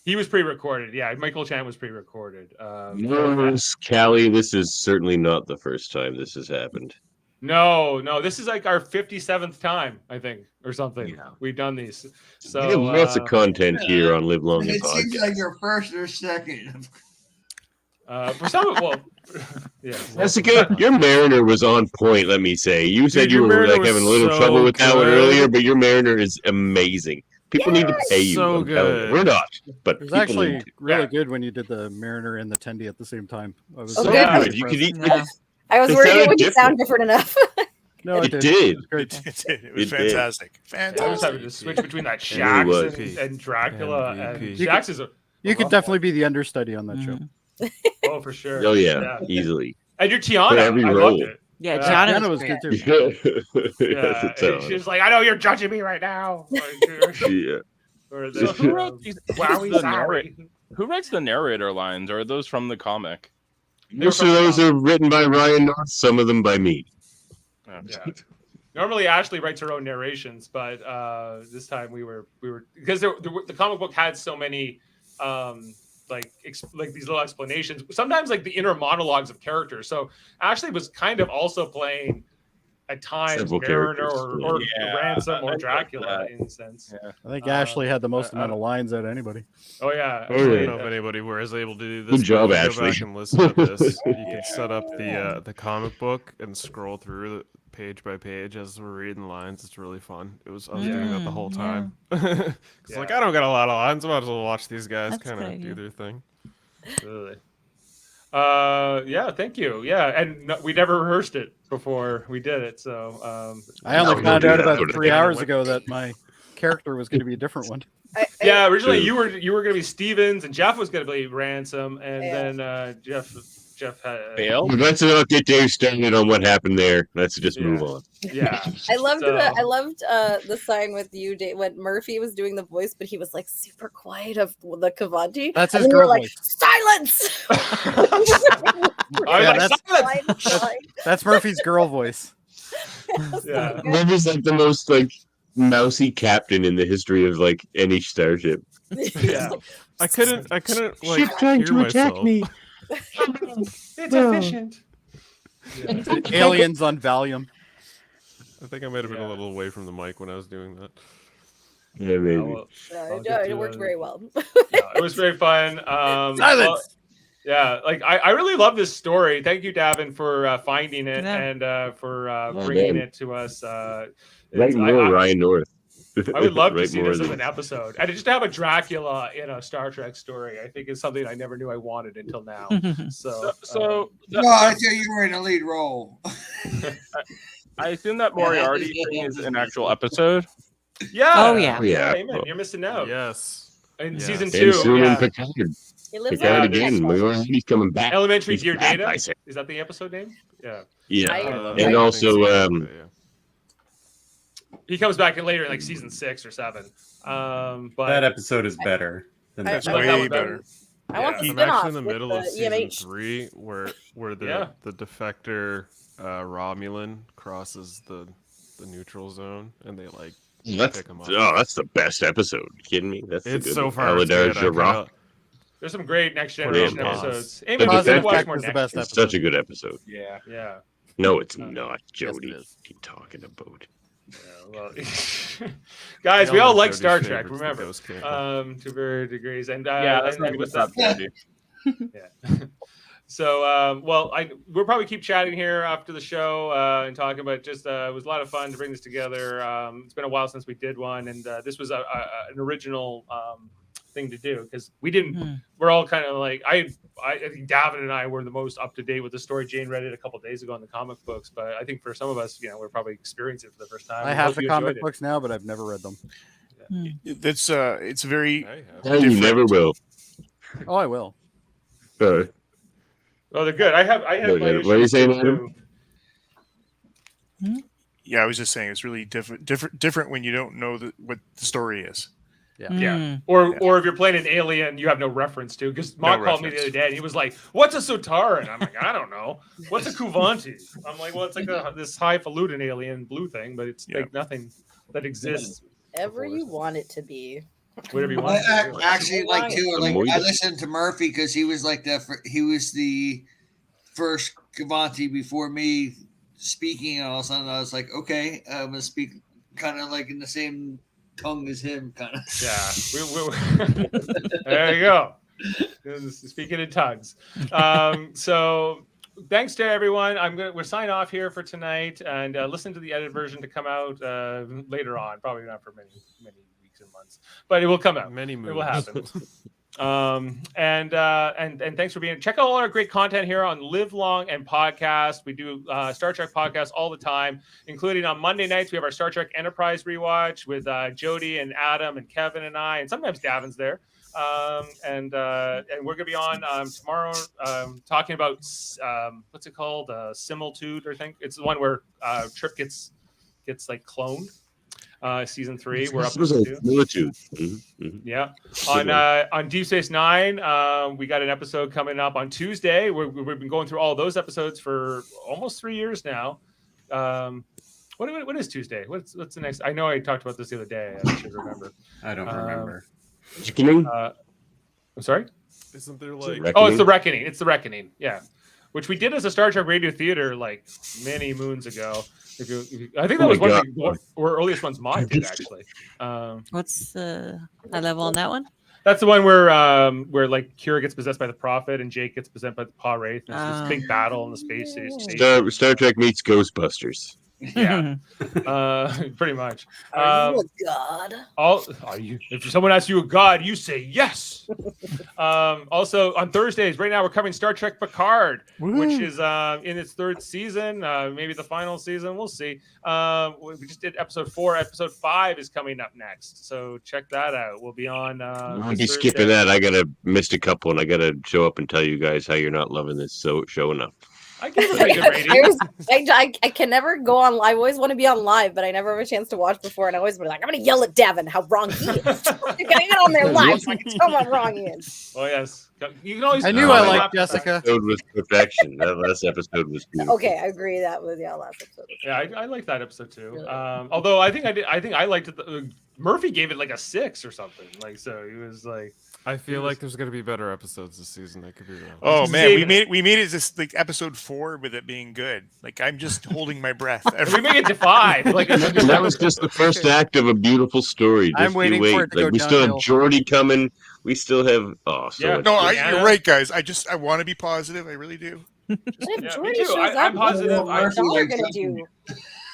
he was pre-recorded. Yeah, Michael Chan was pre-recorded. Yes, Callie, this is certainly not the first time this has happened. No, this is like our 57th time, I think, or something. Yeah. We've done these. So We have lots of content here on Live Long and It seems Podcast. like your first or second. For some, yeah. Jessica, your Mariner was on point. Let me say, you said you your were Mariner like having a little was trouble so with that one good. earlier, but your Mariner is amazing. People need to pay you. So I'm telling you. good. We're not, but It was people actually need to. really good when you did the Mariner and the Tendi at the same time. I was So Okay. good. You could eat. Yeah. I was It worried it sounded wouldn't sound different. different enough. No, It it did. It was great. It did. It was It did. fantastic. I was Fantastic. having to switch between that It really Shax was. and Dracula, MVP. and Shax is a You could rough definitely be the understudy on that show. Oh, for sure. Oh yeah, easily. And your For Tiana, every I role. loved it. Yeah, Yeah. Gianna Gianna was was great. good too. That's a Yeah, talent. she was like, "I know you're judging me right now." Yeah. Or So who wrote um, these? Wowie, the sorry. Who writes the narrator lines? Or are those from the comic? Most of those are written by Ryan North, some of them by me. Yeah. Normally, Ashley writes her own narrations, but this time we were because the comic book had so many like these little explanations. Sometimes like the inner monologues of characters. So Ashley was kind of also playing at times Several Mariner characters, or yeah. Ransom or I like Dracula that. in a sense. Yeah. I think Ashley had the most I amount of don't- lines out of anybody. Oh yeah. Oh, I yeah. don't know if anybody was able to do this. Good job, but if you Ashley. Go back and listen to this. You can set up the comic book and scroll through the page by page as we're reading lines. It's really fun. I was Yeah. doing that the whole Yeah. time. It's like I don't got a lot of lines. I might as well watch these guys That's a kind good of idea. do their thing. Absolutely. Yeah, thank you. Yeah, and we never rehearsed it before we did it, so I only No, found we'll out do that. about 3 hours ago that my character was going to be a different one. Yeah, originally True. you were gonna be Stevens and Jeff was gonna be Ransom, and then Jeff had Fail. Let's not get Dave started on what happened there. Let's just move on. Yeah. I loved So- the sign with you, Dave, when Murphy was doing the voice, but he was like super quiet of the Kavanti. That's and his then you were girl like, voice. silence. I was like, That's Murphy's girl voice. Yeah. Murphy's like the most like mousy captain in the history of like any starship. Yeah. I couldn't like Ship trying hear to attack myself. me. It's efficient. Aliens on Valium. I think I might have been a little away from the mic when I was doing that. Yeah, maybe. I'll get It to worked very well. It was very fun. Silence! Yeah, like I really love this story. Thank you, Davin, for finding it and for bringing man. it to us. Right It's- more Ryan North. I would love to Right see more this as than- an episode, and just to have a Dracula in a Star Trek story. I think is something I never knew I wanted until now. So No, I tell you, were in a lead role. I assume that Moriarty thing is an actual episode. yeah, Oh, yeah. Yeah. Amen. You're missing out. Yes. In Yes. season And 2, soon yeah. in Picard. He lives Picard on again. the Moriarty's coming back. Elementary He's Dear back, Data. I say. Is that the episode name? Yeah. Yeah. I And also, He comes back in later in like season 6 or 7. But That episode is better than I- that. I like that way one better. I want the I'm actually spin-off in the with middle the of season EMH. 3 where the Yeah. the defector Romulan crosses the neutral zone and they like That's pick him up. that's the best episode. You kidding me? That's the It's good so one. far. it's Eldar good. I kinda- Jirok. There's some great Next Put it Generation on pause. episodes. The Amy, Cause you and watch Effect more was the Next. best It's episode. such a good episode. Yeah, yeah. No, it's not, Jody. it is. What are you talking about? Well, guys, we all all know like Jody's Star Trek. favorite's the Remember, Ghost Camper. to varying degrees, and Yeah, that's and not with good that- stuff, Jody. Yeah. So, we'll probably keep chatting here after the show and talking about just it was a lot of fun to bring this together. It's been a while since we did one, and this was an original thing to do because we didn't. We're all kind of like I think Davin and I were the most up to date with the story. Jane read it a couple days ago in the comic books, but I think for some of us, we're probably experiencing it for the first time. I We have hope the you comic enjoyed it. books now, but I've never read them. That's it's very I have. Oh, you never will. Oh, I will. Oh, they're good. I had What my are you issues saying, too. Adam? Yeah, I was just saying it's really different when you don't know what the story is. Yeah. Or if you're playing an alien you have no reference to. Because Mark called me the other day and he was like, "What's a Sotaran?" I'm like, "I don't know. What's a Kuvanti?" I'm like, "Well, it's like this highfalutin alien blue thing, but it's like nothing that exists." Whatever you want it to be. Whatever you want. Actually, like too, The like I Moida. listened to Murphy because he was like he was the first Kavanti before me speaking, and all of a sudden I was like, okay, I'm gonna speak kind of like in the same tongue as him, kind of. Yeah. There you go. Speaking in tongues. So thanks to everyone. We're sign off here for tonight and listen to the edited version to come out later on. Probably not for many weeks and months, but it will come out. Many It will moons. happen. And thanks for being. Check out all our great content here on Live Long and Podcast. We do Star Trek podcasts all the time, including on Monday nights. We have our Star Trek Enterprise rewatch with Jody and Adam and Kevin and I, and sometimes Davin's there. And we're gonna be on tomorrow talking about what's it called? Similitude, I think it's the one where Trip gets like cloned. Season 3, we're up to 2. Militude. Yeah. On Deep Space Nine, we got an episode coming up on Tuesday. We've been going through all those episodes for almost 3 years now. What is Tuesday? What's the next? I know I talked about this the other day. I should remember. I don't remember. Reckoning? I'm sorry? Isn't there like Oh, it's the Reckoning. It's the Reckoning. Yeah. Which we did as a Star Trek Radio Theater like many moons ago. I think that was one of the earliest ones Mod did actually. What's the high level on that one? That's the one where like Kira gets possessed by the Prophet and Jake gets possessed by the Pa Wraith. And it's this big battle in the space station. Star Trek meets Ghostbusters. Yeah, pretty much. Are you a god? Are you? If someone asks you a god, you say yes. Also on Thursdays, right now we're covering Star Trek Picard, which is in its 3rd season, maybe the final season. We'll see. We just did episode 4. Episode 5 is coming up next, so check that out. We'll be on. I'll be skipping that. I gotta missed a couple, and I gotta show up and tell you guys how you're not loving this show enough. I gave it a pretty good rating. I can never go on live. I always want to be on live, but I never have a chance to watch before. And I always be like, I'm going to yell at Davin how wrong he is. You're going to get on there live so I can tell him how wrong he is. Oh, yes. You can always. I knew I liked Jessica. Episode was perfection. That last episode was beautiful. Okay, I agree that was last episode. Yeah, I liked that episode too. Although I think I liked it. Murphy gave it like a 6 or something. Like, so he was like. I feel like there's going to be better episodes this season. I could be wrong. Oh man, we made it this like episode 4 with it being good. Like I'm just holding my breath. We make it to 5. Like that was just the first act of a beautiful story. Just I'm waiting for it to go we still downhill. have Jordy coming. We still have Yeah. much No, good. you're right, guys. I want to be positive. I really do. If Jordy me too. shows I'm up, positive. what y'all are gonna do?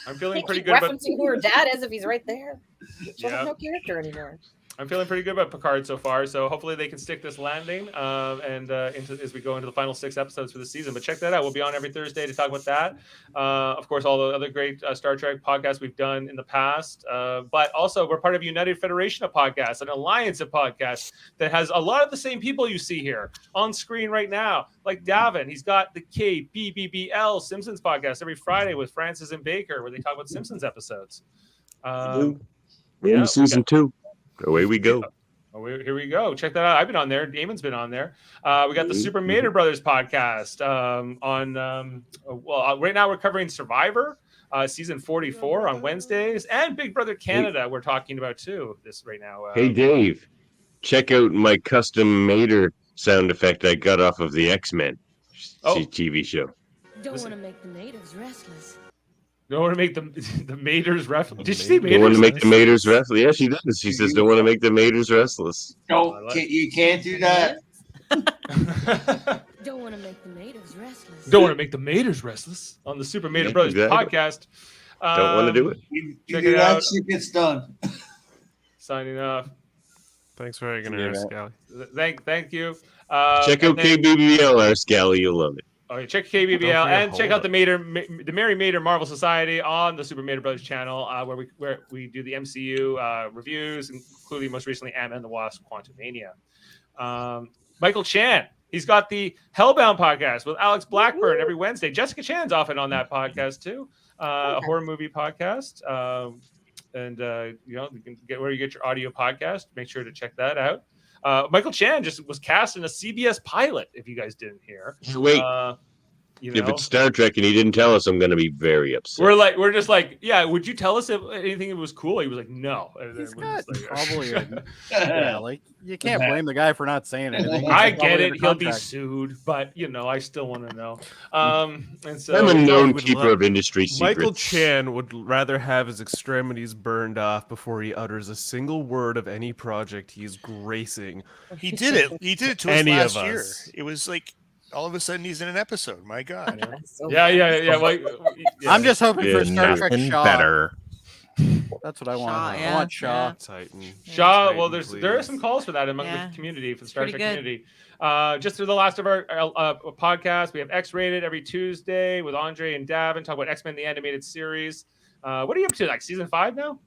I'm feeling Can't pretty keep good about. referencing who her dad is if he's right there. She'll Yeah. have no character anymore. I'm feeling pretty good about Picard so far, so hopefully they can stick this landing as we go into the final 6 episodes for the season. But check that out. We'll be on every Thursday to talk about that. Of course, all the other great Star Trek podcasts we've done in the past. But also, we're part of United Federation of Podcasts, an alliance of podcasts that has a lot of the same people you see here on screen right now. Like Davin, he's got the KBBBL Simpsons podcast every Friday with Francis and Baker, where they talk about Simpsons episodes. We're in season 2. Away we go. Oh, here we go. Check that out. I've been on there. Damon's been on there. We got the Super Mater Brothers podcast right now we're covering Survivor, season 44 on Wednesdays, and Big Brother Canada we're talking about too this right now. Hey Dave, check out my custom Mater sound effect I got off of the X-Men TV show. Don't want to make the natives restless. Don't want to make the Maters restless. Did you see Maters? Don't want to make the Maters restless. Yeah, she does. She says, "Don't want to make the Maters restless." You can't do that. Don't want to make the natives restless. Don't want to make the Maters restless on the Super Mater Brothers podcast. Don't want to do it. Check it out. Shit gets done. Signing off. Thanks for hanging out, Scally. Thank you. Check out KBBL, our Scally. You'll love it. Okay, check KBBL and check out the Mary Mater Marvel Society on the Super Mater Brothers channel, where we do the MCU reviews, including most recently Ant-Man and the Wasp: Quantumania. Michael Chan, he's got the Hellbound podcast with Alex Blackburn every Wednesday. Jessica Chan's often on that podcast too, a horror movie podcast. You can get where you get your audio podcast. Make sure to check that out. Michael Chan just was cast in a CBS pilot. If you guys didn't hear, Wait, if it's Star Trek and he didn't tell us, I'm going to be very upset. We're just like, yeah. Would you tell us if anything that was cool? He was like, no. He's got probably like you can't blame the guy for not saying anything. I get it. He'll be sued, but I still want to know. And so I'm a known keeper of industry secrets. Michael Chan would rather have his extremities burned off before he utters a single word of any project he's gracing. He did it. He did it to us Any last of year. us. It was like all of a sudden he's in an episode. My God. Yeah. Well, I'm just hoping for Star Trek Nothing Shaw. better. That's what I want. Shaw, I yeah, want Shaw. yeah. Titan. Shaw. Titan, Well, there are some calls for that among Yeah. the community, for the Star Pretty Trek good. community. Just through the last of our podcast, we have X-Rated every Tuesday with Andre and Davin, talk about X-Men the animated series. What are you up to? Like season 5 now?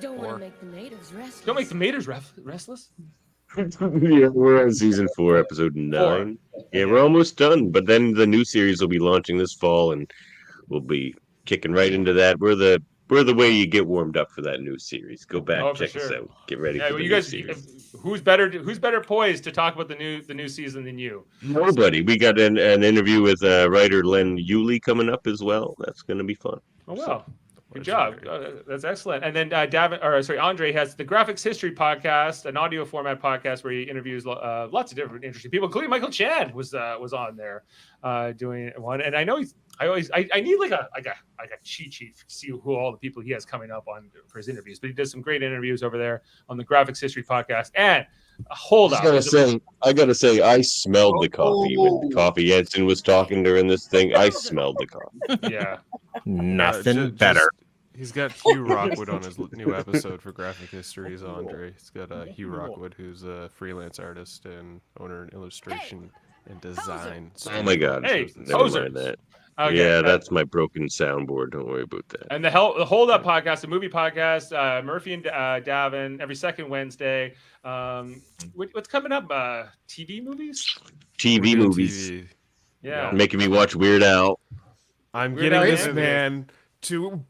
Don't want to make the natives restless. Don't make the Maters restless. Yeah, we're on season 4, episode 9. Yeah, we're almost done. But then the new series will be launching this fall, and we'll be kicking right into that. We're the way you get warmed up for that new series. Go back, Oh, for check us sure. out. Get ready Yeah, for well, the you new guys, series. who's better poised to talk about the new season than you? Nobody. We got an interview with writer Len Yulee coming up as well. That's going to be fun. Oh wow. Good job. That's excellent. And then Andre has the Graphics History podcast, an audio format podcast where he interviews lots of different interesting people, including Michael Chan was on there doing one. And I know I need like a cheat sheet to see who all the people he has coming up on for his interviews. But he does some great interviews over there on the Graphics History podcast. And Hold up. I gotta say, I smelled the coffee when Coffee Ensign was talking during this thing. I smelled the coffee. Yeah. Nothing better. He's got Hugh Rockwood on his new episode for Graphic Histories, Andre. He's got Hugh Rockwood, who's a freelance artist and owner in illustration and design. Oh my God! Hey, never mind that. Okay, yeah, that's my broken soundboard. Don't worry about that. And the Hold Up podcast, the movie podcast, Murphy and Davin every second Wednesday. What's coming up? TV movies? TV movies. TV. Yeah. Making me watch Weird Al. I'm Weird getting Al this movies. man to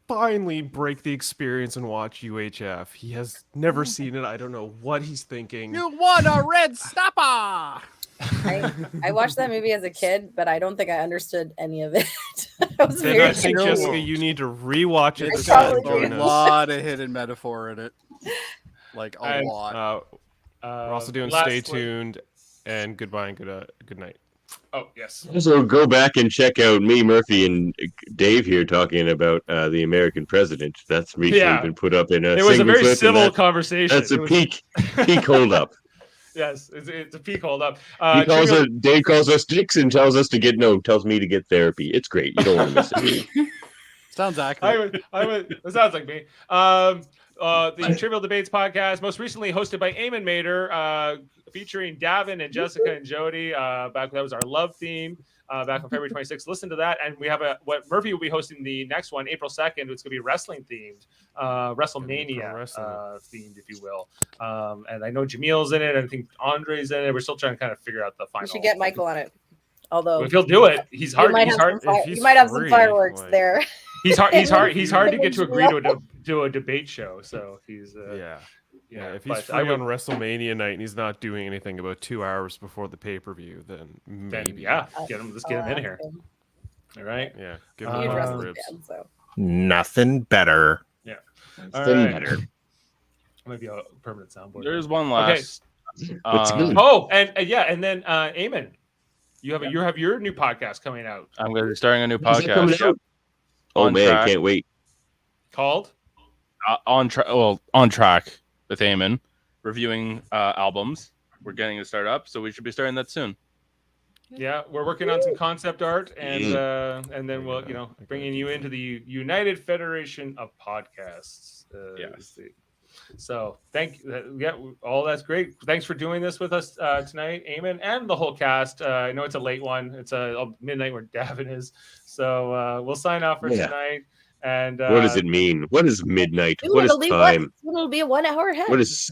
finally break the experience and watch UHF. He has never seen it. I don't know what he's thinking. You want a red stopper? I watched that movie as a kid, but I don't think I understood any of it. I was Then very I think, confused. Jessica, you need to rewatch it. There's this time. probably Join A us. lot of hidden metaphor in it. Like a And, lot. We're also doing lastly- Stay Tuned and Goodbye and Good Night. Oh, yes. So go back and check out me, Murphy, and Dave here talking about the American president. That's recently been put up in a. It was a single very clip, and civil conversation. That's a It was- peak hold up. Yes, it's a peak hold up. Dave calls us dicks and tells us tells me to get therapy. It's great. You don't want to miss it. Sounds accurate. That sounds like me. The Trivial Debates podcast, most recently hosted by Eamon Mater, featuring Davin and Jessica and Jody. That was our love theme back on February 26th. Listen to that, and we have what Murphy will be hosting the next one, April 2nd. It's going to be wrestling themed, WrestleMania themed, if you will. And I know Jamil's in it. I think Andre's in it. We're still trying to kind of figure out the final. We should get Michael on it. Although If he'll do it, he's hard. You might He's have hard. some you might have some fireworks there. He's hard. He's hard. He's hard to get to agree to do a debate show. So he's Yeah, if he's but free I would- on WrestleMania night and he's not doing anything about 2 hours before the pay-per-view, then maybe. Let's get him in here. All right. Yeah. Give Huge him the wrestling ribs. fan, so. Nothing better. Yeah. Nothing better. Maybe a permanent soundboard. There's one Okay. last. Oh, and then Eamon, you have your new podcast coming out. I'm going to be starting a new When's it coming podcast. out? Oh On man, track. can't wait. Called on track with Eamon, reviewing albums. We're getting to start up, so we should be starting that soon. Yeah, we're working on some concept art, and then we'll bringing you into the United Federation of Podcasts. So all that's great. Thanks for doing this with us tonight, Eamon, and the whole cast. I know it's a late one. It's a midnight where Davin is. So we'll sign off for tonight. And What does it mean? What is midnight? Ooh, What is it'll be time? It'll be a 1 hour ahead. What is?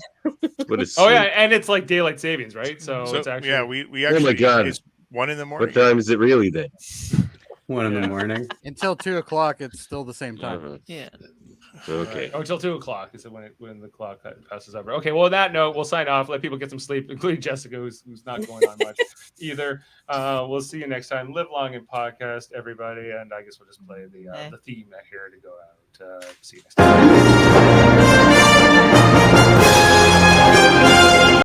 Oh yeah, and it's like daylight savings, right? So it's actually we Oh my actually God. it's 1 in the morning. What time is it really then? 1 in the morning. Until 2 o'clock, it's still the same time. Yeah. Okay. Oh, until 2 o'clock is when the clock passes over. Okay, well, on that note, we'll sign off. Let people get some sleep, including Jessica, who's not going on much either. We'll see you next time. Live long and podcast, everybody. And I guess we'll just play the theme here to go out. See you next time.